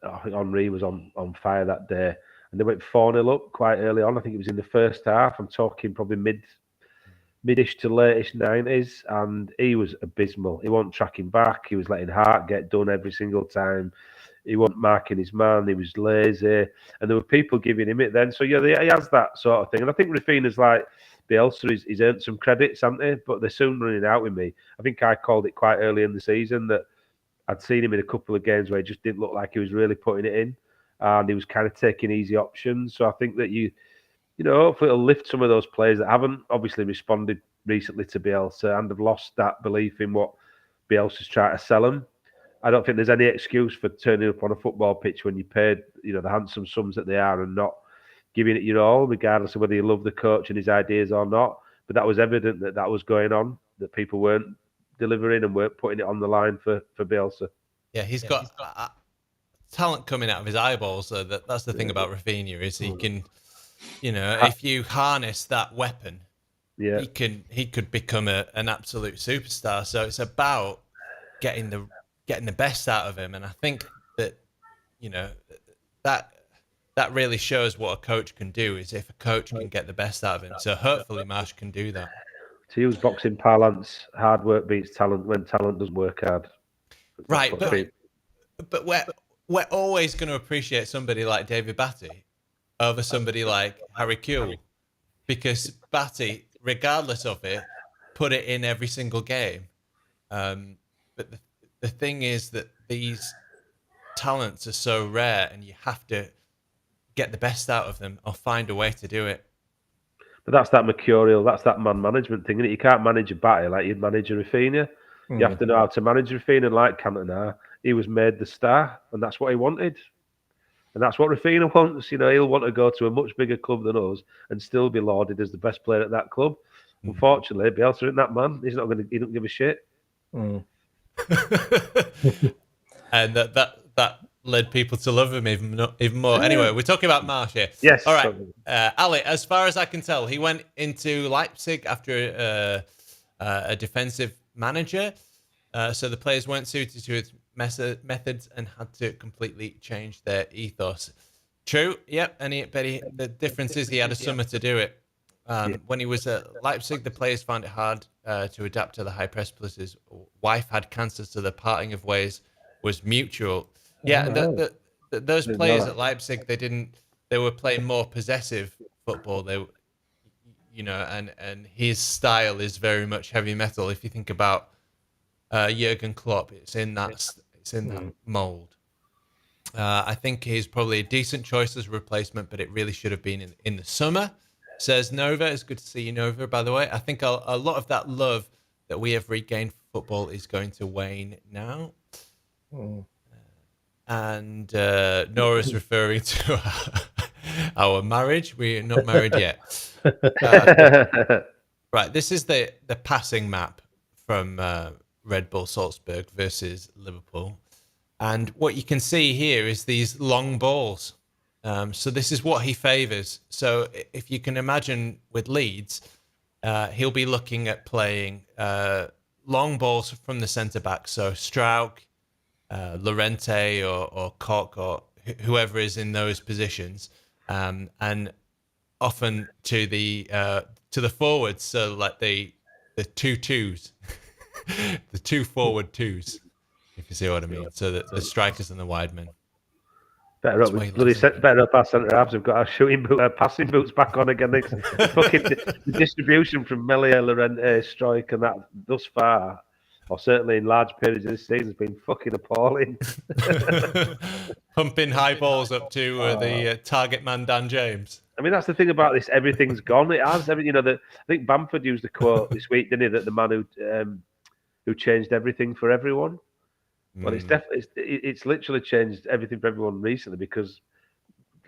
I think Henry was on fire that day, and they went 4-0 up quite early on. I think it was in the first half. I'm talking probably midish to late-ish 90s, and he was abysmal. He wasn't tracking back. He was letting Hart get done every single time. He wasn't marking his man. He was lazy, and there were people giving him it then. So yeah, he has that sort of thing. And I think Rafinha's like Bielsa. He's earned some credits, haven't he? But they're soon running out with me. I think I called it quite early in the season that I'd seen him in a couple of games where he just didn't look like he was really putting it in, and he was kind of taking easy options. So I think that hopefully it'll lift some of those players that haven't obviously responded recently to Bielsa and have lost that belief in what Bielsa's trying to sell them. I don't think there's any excuse for turning up on a football pitch when you paid, the handsome sums that they are, and not giving it your all, regardless of whether you love the coach and his ideas or not. But that was evident that was going on, that people weren't delivering and weren't putting it on the line for Bielsa. Yeah, he's got talent coming out of his eyeballs. So that's the thing about Rafinha, is he can, if you harness that weapon, he could become an absolute superstar. So it's about getting the best out of him, and I think that that really shows what a coach can do, is if a coach can get the best out of him. So hopefully Marsch can do that. To use boxing parlance, hard work beats talent when talent doesn't work hard. Right, but we're always going to appreciate somebody like David Batty over somebody like Harry Kewell, because Batty, regardless of it, put it in every single game. But the thing is that these talents are so rare, and you have to get the best out of them or find a way to do it. But that's that mercurial, that's that man management thing, isn't it? You can't manage a Batty like you'd manage a Rafinha. You have to know how to manage Rafinha, and like Cantona, he was made the star, and that's what he wanted. And that's what Rafinha wants. He'll want to go to a much bigger club than us and still be lauded as the best player at that club. Unfortunately, Bielsa isn't that man. He don't give a shit. Mm. And that led people to love him even more. Anyway, we're talking about Marsch here. Yes. All right, Ali. As far as I can tell, he went into Leipzig after a defensive manager. So the players weren't suited to his methods and had to completely change their ethos. True. Yep. But the difference is he had a summer to do it. When he was at Leipzig, the players found it hard to adapt to the high press. Plus, his wife had cancer, so the parting of ways was mutual. Yeah, those players at Leipzig, they were playing more possessive football. And his style is very much heavy metal. If you think about Jurgen Klopp, it's in that mold. I think he's probably a decent choice as a replacement, but it really should have been in the summer. Says Nova. It's good to see you, Nova, by the way. I think a lot of that love that we have regained for football is going to wane now. And Nora's referring to our marriage. We're not married yet. Right, this is the passing map from Red Bull Salzburg versus Liverpool. And what you can see here is these long balls. So this is what he favours. So if you can imagine with Leeds, he'll be looking at playing long balls from the centre-back. So Strauch, Llorente or Koch or whoever is in those positions. And often to the forwards. So like the 2-2s, the 2 forward 2s, if you see what I mean. So the strikers and the wide men. Better up our centre halves have got our passing boots back on again. Fucking the distribution from Melia, Llorente, Struijk, and that thus far, or certainly in large periods of this season, has been fucking appalling. Pumping high balls up to the target man, Dan James. I mean, that's the thing about this. Everything's gone. It has. I think Bamford used the quote this week, didn't he? That the man who changed everything for everyone. Well, it's literally changed everything for everyone recently because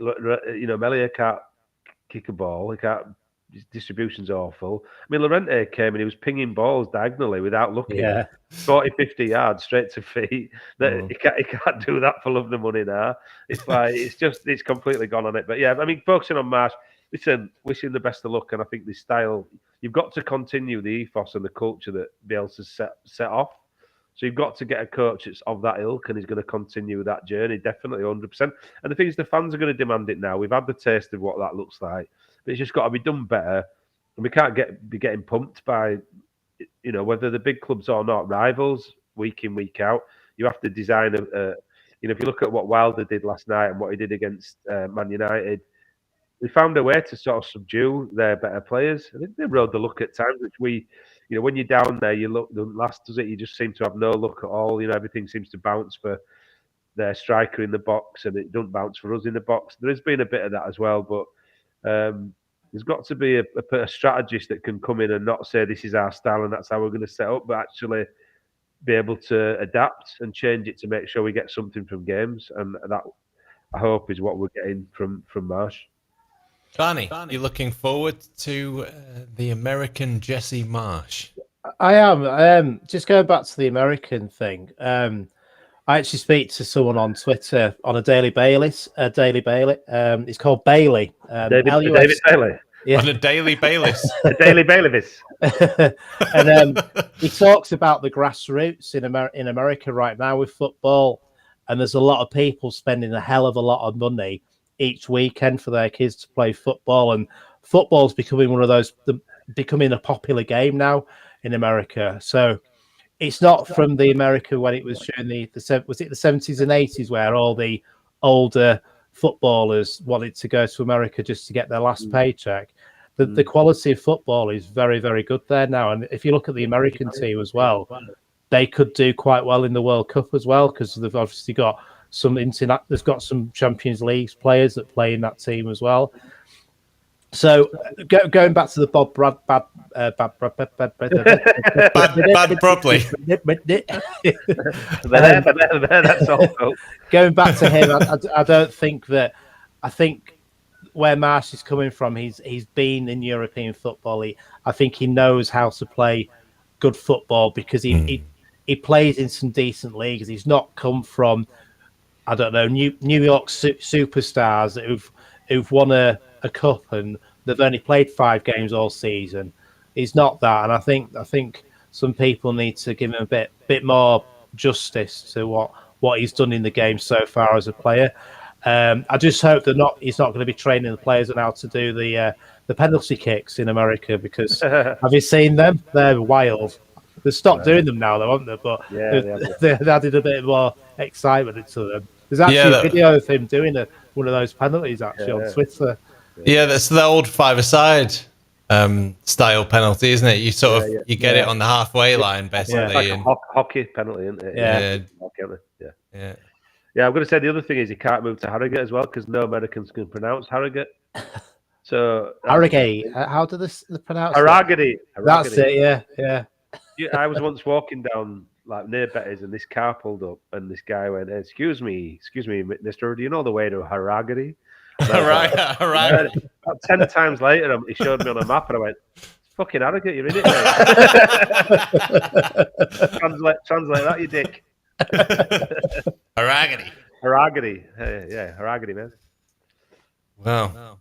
Melia can't kick a ball. He can't. His distribution's awful. I mean, Llorente came and he was pinging balls diagonally without looking. 40, 50 yards straight to feet. He can't do that for love nor money now. It's like it's completely gone on it. But yeah, I mean, focusing on Marsch. Listen, wishing the best of luck, and I think this style. You've got to continue the ethos and the culture that Bielsa's set off. So you've got to get a coach that's of that ilk and he's going to continue that journey, definitely 100%. And the thing is, the fans are going to demand it now. We've had the taste of what that looks like, but it's just got to be done better. And we can't be getting pumped by, whether the big clubs or not, rivals week in, week out. You have to design if you look at what Wilder did last night and what he did against Man United, they found a way to sort of subdue their better players. I think they rode the luck at times, which when you're down there, you look, the last does it, you just seem to have no luck at all. Everything seems to bounce for their striker in the box and it doesn't bounce for us in the box. There has been a bit of that as well, but there's got to be a strategist that can come in and not say this is our style and that's how we're going to set up, but actually be able to adapt and change it to make sure we get something from games. And that, I hope, is what we're getting from Marsch. Barney, you looking forward to the American Jesse Marsch? I am. Just going back to the American thing. I actually speak to someone on Twitter on a Daily Bailey. It's called Bailey. David Bailey. Yeah. On a Daily Bayless. A Daily Bailivis. And he talks about the grassroots in America right now with football. And there's a lot of people spending a hell of a lot of money each weekend for their kids to play football, and football's becoming becoming a popular game now in America. So it's not from the America when it was during the 70s and 80s where all the older footballers wanted to go to America just to get their last paycheck. The quality of football is very, very good there now. And if you look at the American team as well, they could do quite well in the World Cup as well, because they've obviously got there's got some Champions League players that play in that team as well. So going back to the bad probably. That's all. Going back to him, I don't think that. I think where Marsch is coming from, he's been in European football. I think he knows how to play good football because he plays in some decent leagues. He's not come from, I don't know, New York superstars who've won a cup and they've only played 5 games all season. He's not that, and I think some people need to give him a bit more justice to what he's done in the game so far as a player. I just hope that he's not going to be training the players on how to do the penalty kicks in America, because have you seen them? They're wild. They've stopped doing them now, though, haven't they? But they've added a bit more excitement into them. There's actually a video of him doing one of those penalties on Twitter. Yeah, that's the old five-a-side style penalty, isn't it? You sort of you get it on the halfway line, basically. It's like a hockey penalty, isn't it? Yeah. Yeah, I'm going to say the other thing is he can't move to Harrogate as well because no Americans can pronounce Harrogate. So Harrogate, how do they pronounce Harrogate? That's it. Yeah. I was once walking down like near Betty's and this car pulled up and this guy went, "Excuse me, mister, do you know the way to Harrogate?" Right. About 10 times later, he showed me on a map and I went, "Fucking Harrogate, you're in it, mate." Translate that, you dick. Harrogate. Yeah, Harrogate, man. Wow.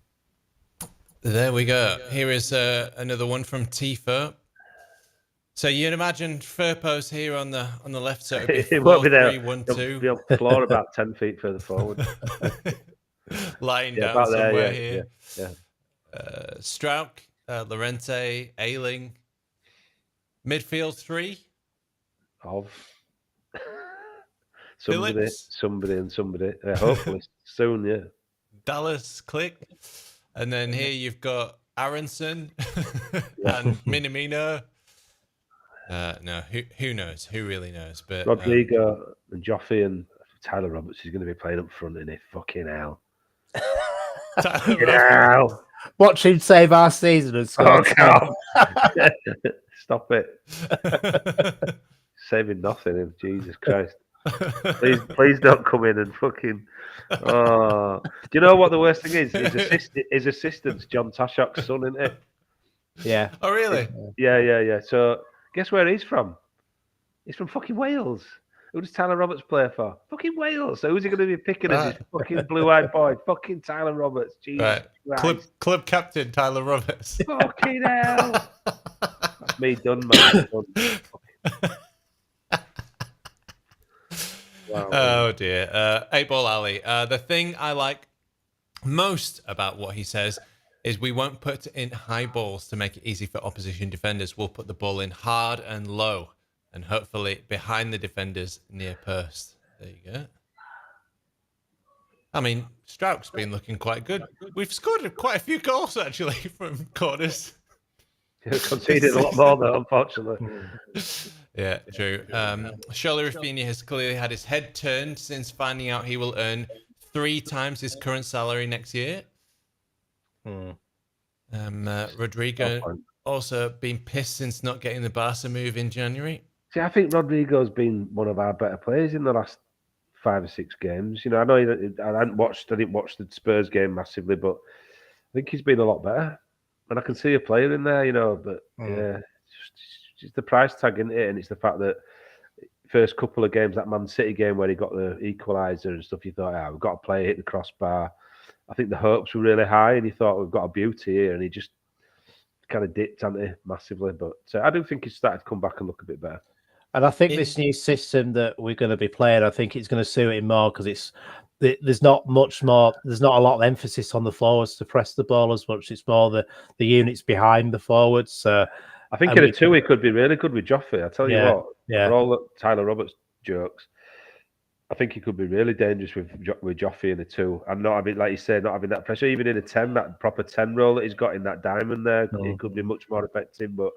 There we go. Here is another one from Tifa. So you'd imagine Firpo's here on the left, so it'd be 4, 3, 1, 2. Be on the floor about 10 feet further forward. Lying down somewhere here. Yeah. Strauch, Lorente, Ayling. Midfield 3. Of Phillips. somebody. Hopefully soon, yeah. Dallas, Click. And then here you've got Aronson and Minamino. No, who knows? Who really knows? But Rodrigo and Joffrey and Tyler Roberts is going to be playing up front in it. Fucking hell. Fucking hell. Watch him save our season and score. Stop it. Saving nothing. Jesus Christ. Please don't come in and fucking. Oh, do you know what the worst thing is? His assistant's John Tashok's son, isn't it? Yeah. Oh, really? Yeah. So guess where he's from? He's from fucking Wales. Who does Tyler Roberts play for? Fucking Wales. So who's he going to be picking as his fucking blue-eyed boy? Fucking Tyler Roberts. Jesus Christ. Club captain Tyler Roberts. Fucking hell. That's me done, man. Wow. Oh dear. 8-Ball Alley. The thing I like most about what he says is we won't put in high balls to make it easy for opposition defenders. We'll put the ball in hard and low and hopefully behind the defenders near post. There you go. I mean, Strauch's been looking quite good. We've scored quite a few goals actually from corners. Conceded a lot more though, unfortunately. Yeah, true. Surely Rafinha has clearly had his head turned since finding out he will earn 3 times his current salary next year. Rodrigo also been pissed since not getting the Barca move in January. See, I think Rodrigo's been one of our better players in the last 5 or 6 games. You know, I know I didn't watch the Spurs game massively, but I think he's been a lot better. And I can see a player in there, you know, but yeah, it's the price tag, isn't it? And it's the fact that first couple of games, that Man City game where he got the equaliser and stuff, you thought, we've got to play, hit the crossbar. I think the hopes were really high, and he thought we've got a beauty here, and he just kind of dipped, hasn't he, massively. But I do think he's started to come back and look a bit better. And I think this new system that we're going to be playing, I think it's going to suit him more because there's not much more. There's not a lot of emphasis on the forwards to press the ball as much. It's more the units behind the forwards. So I think in a 2 he could be really good with Joffrey. I tell you what, for all the Tyler Roberts jokes, I think he could be really dangerous with Joffrey in a 2. And not having, like you say, not having that pressure. Even in a 10, that proper 10 role that he's got in that diamond there, it could be much more effective. But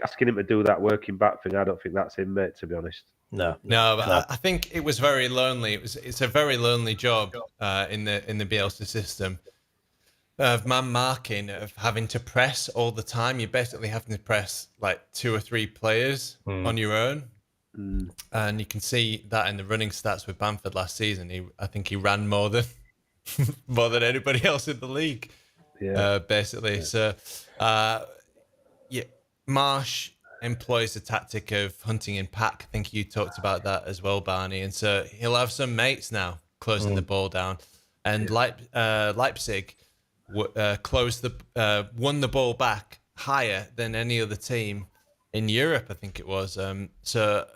asking him to do that working back thing, I don't think that's him, mate, to be honest. No, but I think it was very lonely. It's a very lonely job in the Bielsa system of man marking, of having to press all the time. You're basically having to press like 2 or 3 players on your own. And you can see that in the running stats with Bamford last season. I think he ran more than anybody else in the league. Basically. So Marsch employs the tactic of hunting in pack. I think you talked about that as well, Barney. And so he'll have some mates now closing the ball down. And Leipzig won the ball back higher than any other team in Europe, I think it was. So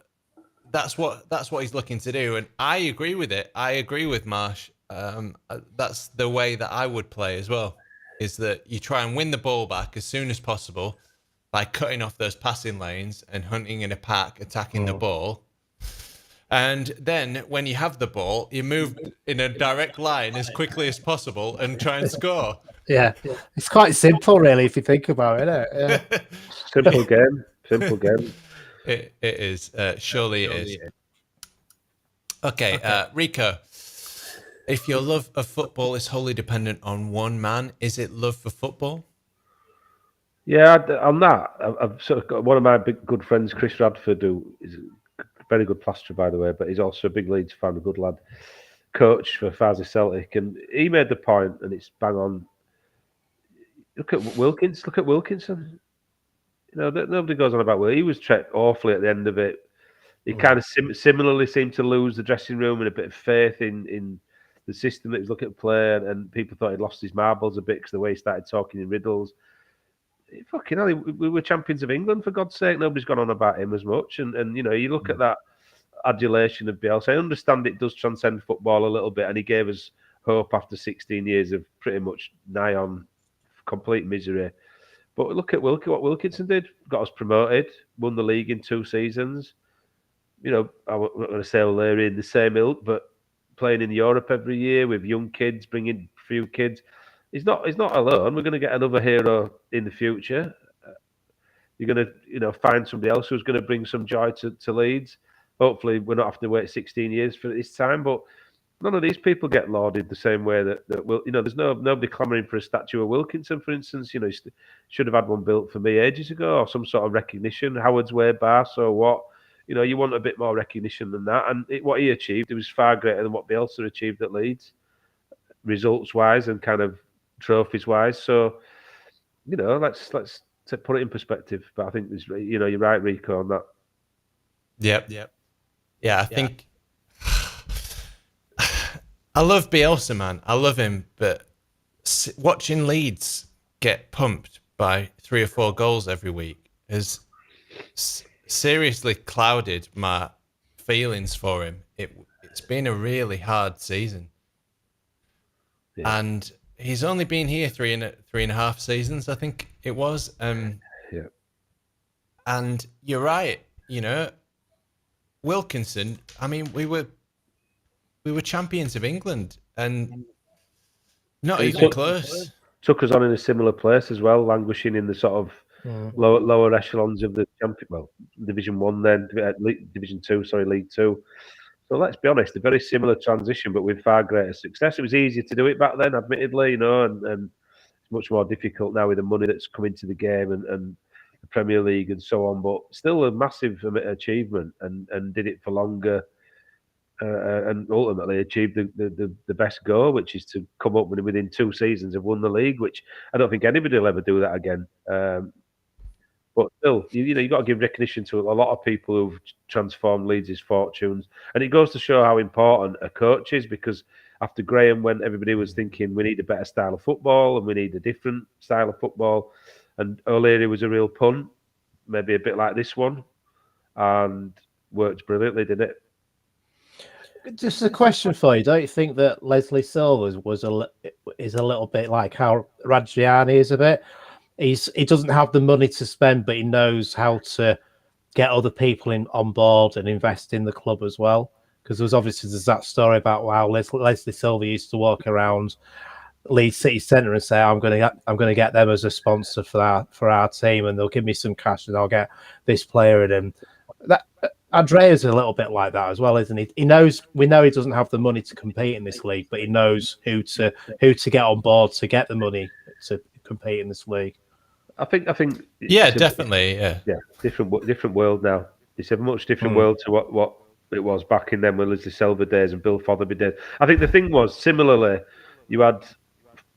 that's what he's looking to do, and I agree with it. I agree with Marsch. That's the way that I would play as well. Is that you try and win the ball back as soon as possible by cutting off those passing lanes and hunting in a pack, attacking the ball. And then when you have the ball, you move in a direct line as quickly as possible and try and score. Yeah, it's quite simple, really, if you think about it. Isn't it? Yeah. Simple game. Simple game. It is. Surely it is. Okay, Rico. If your love of football is wholly dependent on one man, is it love for football? Yeah, on that, I've sort of got one of my good friends, Chris Radford, who is a very good plasterer, by the way, but he's also a big Leeds fan, a good lad, coach for Farsley Celtic, and he made the point, and it's bang on. Look at Wilkinson. You know, nobody goes on about Will. He was treated awfully at the end of it. He kind of similarly seemed to lose the dressing room and a bit of faith in the system that he was looking to play, and people thought he'd lost his marbles a bit because the way he started talking in riddles. Fucking hell, we were champions of England, for God's sake. Nobody's gone on about him as much. And you know, you look at that adulation of Bielsa. I understand it does transcend football a little bit, and he gave us hope after 16 years of pretty much nigh on complete misery. But look at what Wilkinson did. Got us promoted, won the league in 2 seasons. You know, I'm not going to say O'Leary in the same ilk, but playing in Europe every year with young kids, bringing a few kids. He's not alone. We're going to get another hero in the future. You're going to, find somebody else who's going to bring some joy to Leeds. Hopefully, we're not having to wait 16 years for this time. But none of these people get lauded the same way that will. There's nobody clamouring for a statue of Wilkinson, for instance. Should have had one built for me ages ago, or some sort of recognition. Howard's Way bar, so what? You want a bit more recognition than that. And what he achieved, it was far greater than what Bielsa achieved at Leeds, results-wise and kind of trophies-wise. So, let's put it in perspective. But I think you're right, Rico, on that. Yep. Yeah, I think I love Bielsa, man. I love him, but watching Leeds get pumped by 3 or 4 goals every week has seriously clouded my feelings for him. It's been a really hard season, and he's only been here three and a half seasons, I think it was. Yeah. And you're right. Wilkinson. I mean, we were champions of England, and not even close. Took us on in a similar place as well, languishing in the sort of lower echelons of the Division 1, then Division 2, League 2. So let's be honest, a very similar transition, but with far greater success. It was easier to do it back then, admittedly, and it's much more difficult now with the money that's come into the game and the Premier League and so on. But still a massive achievement, and did it for longer, and ultimately achieved the best goal, which is to come up within 2 seasons have won the league, which I don't think anybody will ever do that again. But still, you've got to give recognition to a lot of people who've transformed Leeds' fortunes. And it goes to show how important a coach is, because after Graham went, everybody was thinking we need a better style of football and we need a different style of football. And O'Leary was a real punt, maybe a bit like this one, and worked brilliantly, didn't it? Just a question for you. Don't you think that Leslie Silver is a little bit like how Radriani is a bit? He doesn't have the money to spend, but he knows how to get other people on board and invest in the club as well. Because there's that story about how Leslie Silver used to walk around Leeds City Centre and say, "I'm going to get them as a sponsor for our team, and they'll give me some cash, and I'll get this player." And that Andrea's a little bit like that as well, isn't he? We know he doesn't have the money to compete in this league, but he knows who to get on board to get the money to compete in this league. I think. Yeah, definitely. Yeah. Different world now. It's a much different world to what it was back in them, Leslie Silver days and Bill Fotherby days. I think the thing was, similarly, you had,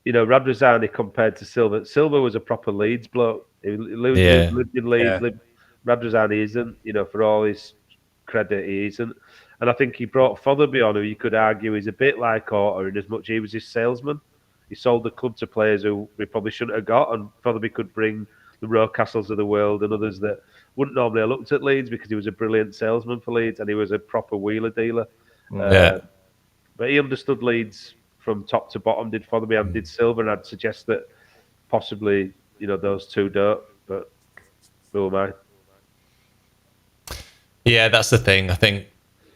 Radrizzani compared to Silver. Silver was a proper Leeds bloke. He lived in Leeds, lived Radrizzani isn't. For all his credit, he isn't. And I think he brought Fotherby on, who you could argue is a bit like Orta in as much he was his salesman. He sold the club to players who we probably shouldn't have got, and Fotherby could bring the Rocastles of the world and others that wouldn't normally have looked at Leeds because he was a brilliant salesman for Leeds and he was a proper wheeler dealer. Yeah. But he understood Leeds from top to bottom, did Fotherby and did Silver, and I'd suggest that possibly, those two don't, but who am I? Yeah, that's the thing. I think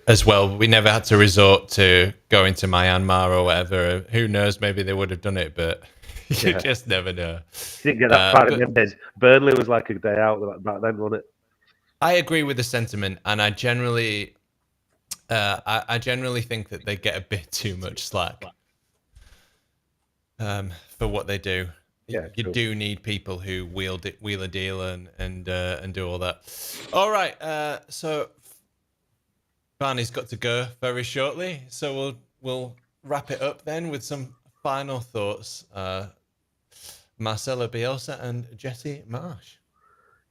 as well, we never had to resort to going to Myanmar or whatever. Who knows? Maybe they would have done it, but you just never know. You didn't get that far in them days. Burnley was like a day out back then, wasn't it? I agree with the sentiment, and I generally think that they get a bit too much slack for what they do. Yeah, you do need people who wheel a deal and do all that. All right, so Barney's got to go very shortly, so we'll wrap it up then with some final thoughts. Marcelo Bielsa and Jesse Marsch.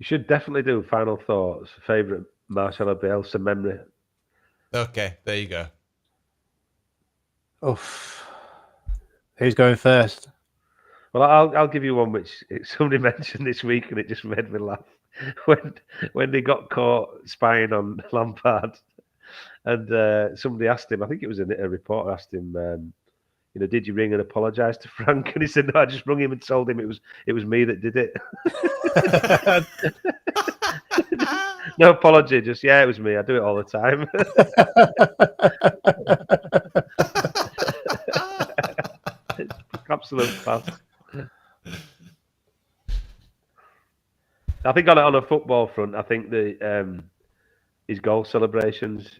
You should definitely do final thoughts. Favorite Marcelo Bielsa memory. Okay, there you go. Oof. Who's going first? Well, I'll give you one which somebody mentioned this week and it just made me laugh. When they got caught spying on Lampard, and somebody asked him, I think it was a reporter asked him, did you ring and apologise to Frank? And he said, no, I just rung him and told him it was me that did it. No apology, just it was me. I do it all the time. It's absolute class. I think on a football front, I think his goal celebrations,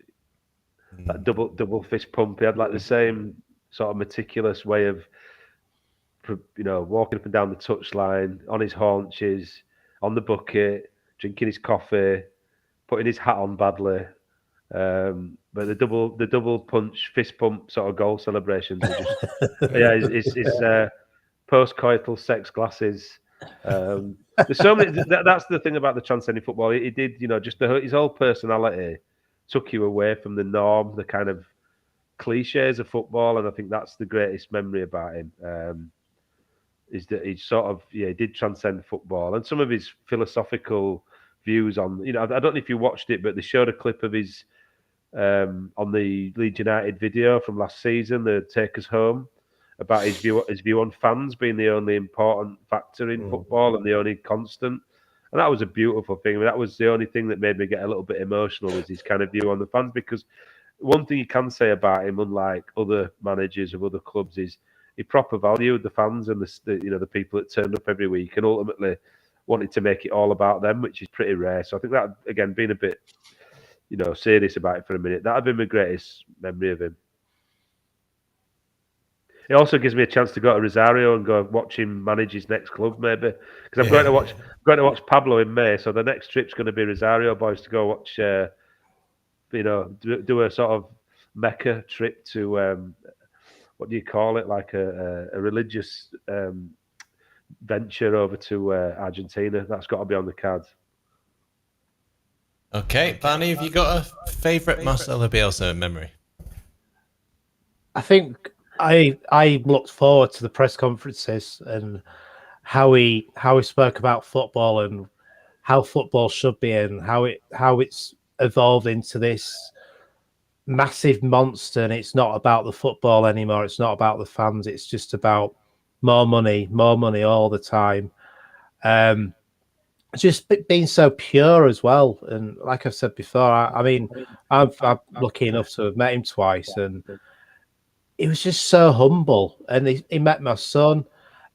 that double fist pump, he had like the same sort of meticulous way of, walking up and down the touchline, on his haunches, on the bucket, drinking his coffee, putting his hat on badly. But the double punch, fist pump sort of goal celebrations are just, his post-coital sex glasses. There's so many. That's the thing about the transcending football. He did, just his whole personality took you away from the norm, the kind of cliches of football, and I think that's the greatest memory about him. Is that he sort of he did transcend football, and some of his philosophical views on I don't know if you watched it, but they showed a clip of his on the Leeds United video from last season, the Take Us Home, about his view on fans being the only important factor in football and the only constant. And that was a beautiful thing. I mean, that was the only thing that made me get a little bit emotional, was his kind of view on the fans. Because one thing you can say about him, unlike other managers of other clubs, is he proper valued the fans and the people that turned up every week, and ultimately wanted to make it all about them, which is pretty rare. So I think that, again, being a bit serious about it for a minute, that would be my greatest memory of him. It also gives me a chance to go to Rosario and go watch him manage his next club, maybe, because I'm going to watch Pablo in May. So the next trip's going to be Rosario, boys, to go watch. Do a sort of Mecca trip to what do you call it, like a religious venture over to Argentina. That's got to be on the cards. Okay, Barney, have you got a favourite Marcelo Bielsa memory? I think I looked forward to the press conferences and how he spoke about football and how football should be, and how it's evolved into this massive monster. And it's not about the football anymore. It's not about the fans. It's just about more money all the time. Just being so pure as well. And like I've said before, I'm lucky enough to have met him twice, and he was just so humble. And he met my son,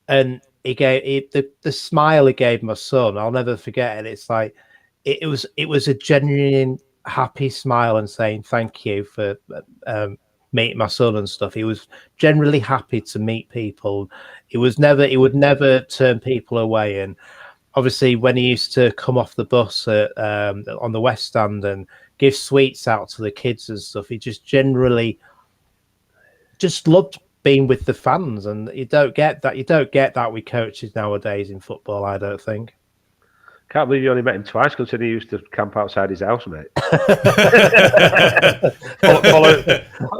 and he gave the smile he gave my son. I'll never forget it. It's like it was a genuine happy smile, and saying thank you for meeting my son and stuff. He was generally happy to meet people. He would never turn people away. And obviously, when he used to come off the bus on the West Stand and give sweets out to the kids and stuff, he just generally just loved being with the fans. And you don't get that with coaches nowadays in football, I don't think. Can't believe you only met him twice, considering he used to camp outside his house, mate.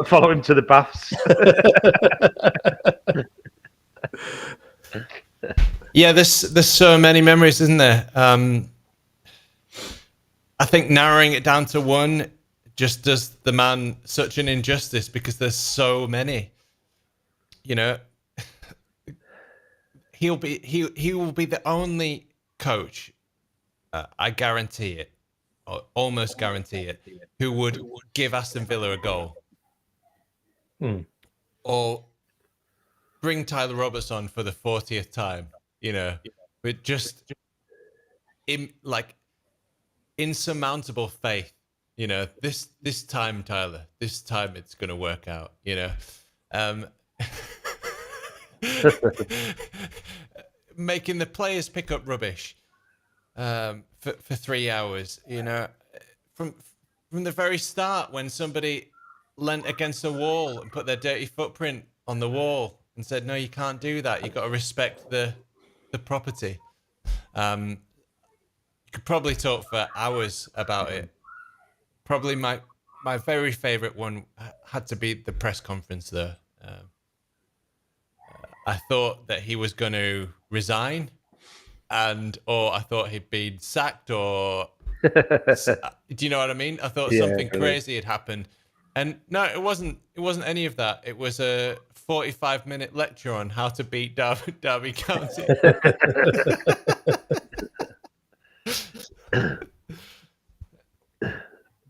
follow him to the baths. Yeah, there's so many memories, isn't there? I think narrowing it down to one just does the man such an injustice because there's so many. You know, he will be the only coach, I guarantee it, or almost guarantee it, who would give Aston Villa a goal, or bring Tyler Roberts on for the 40th time. You know, with just insurmountable faith. You know, this time, Tyler, this time it's going to work out. You know, making the players pick up rubbish for 3 hours. You know, from the very start, when somebody leant against a wall and put their dirty footprint on the wall and said, "No, you can't do that. You got to respect the property." You could probably talk for hours about it. Probably my very favorite one had to be the press conference though. I thought that he was going to resign, or I thought he'd been sacked, or do you know what I mean? I thought something crazy had happened, and no, it wasn't. It wasn't any of that. It was a 45-minute lecture on how to beat Derby County.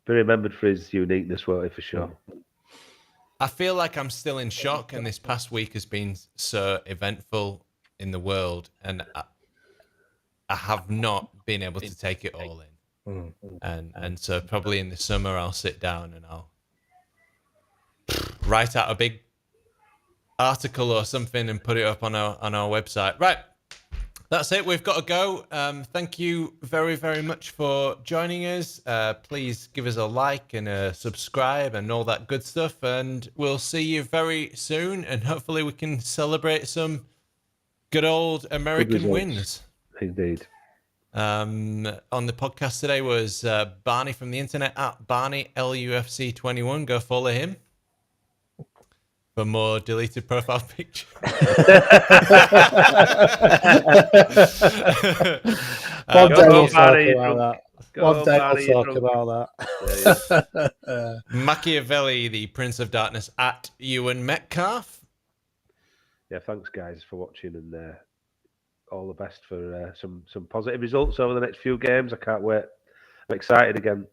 Be remembered for his uniqueness, won't he, for sure. I feel like I'm still in shock, and this past week has been so eventful in the world, and I have not been able to take it all in. And so probably in the summer I'll sit down and I'll write out a big article or something and put it up on our website. Right. That's it. We've got to go. Thank you very, very much for joining us. Please give us a like and a subscribe and all that good stuff. And we'll see you very soon. And hopefully we can celebrate some good old American wins. Indeed. On the podcast today was Barney from the internet at Barney LUFC21. Go follow him for more deleted profile pictures. One day we'll Barney, talk about that. Machiavelli, the Prince of Darkness at Ewan Metcalf. Yeah, thanks guys for watching, and all the best for some positive results over the next few games. I can't wait. I'm excited again.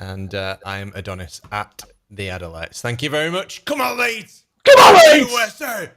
And I am Adonis at the Adelites. Thank you very much. Come on, Leeds! Come on, Leeds! USA!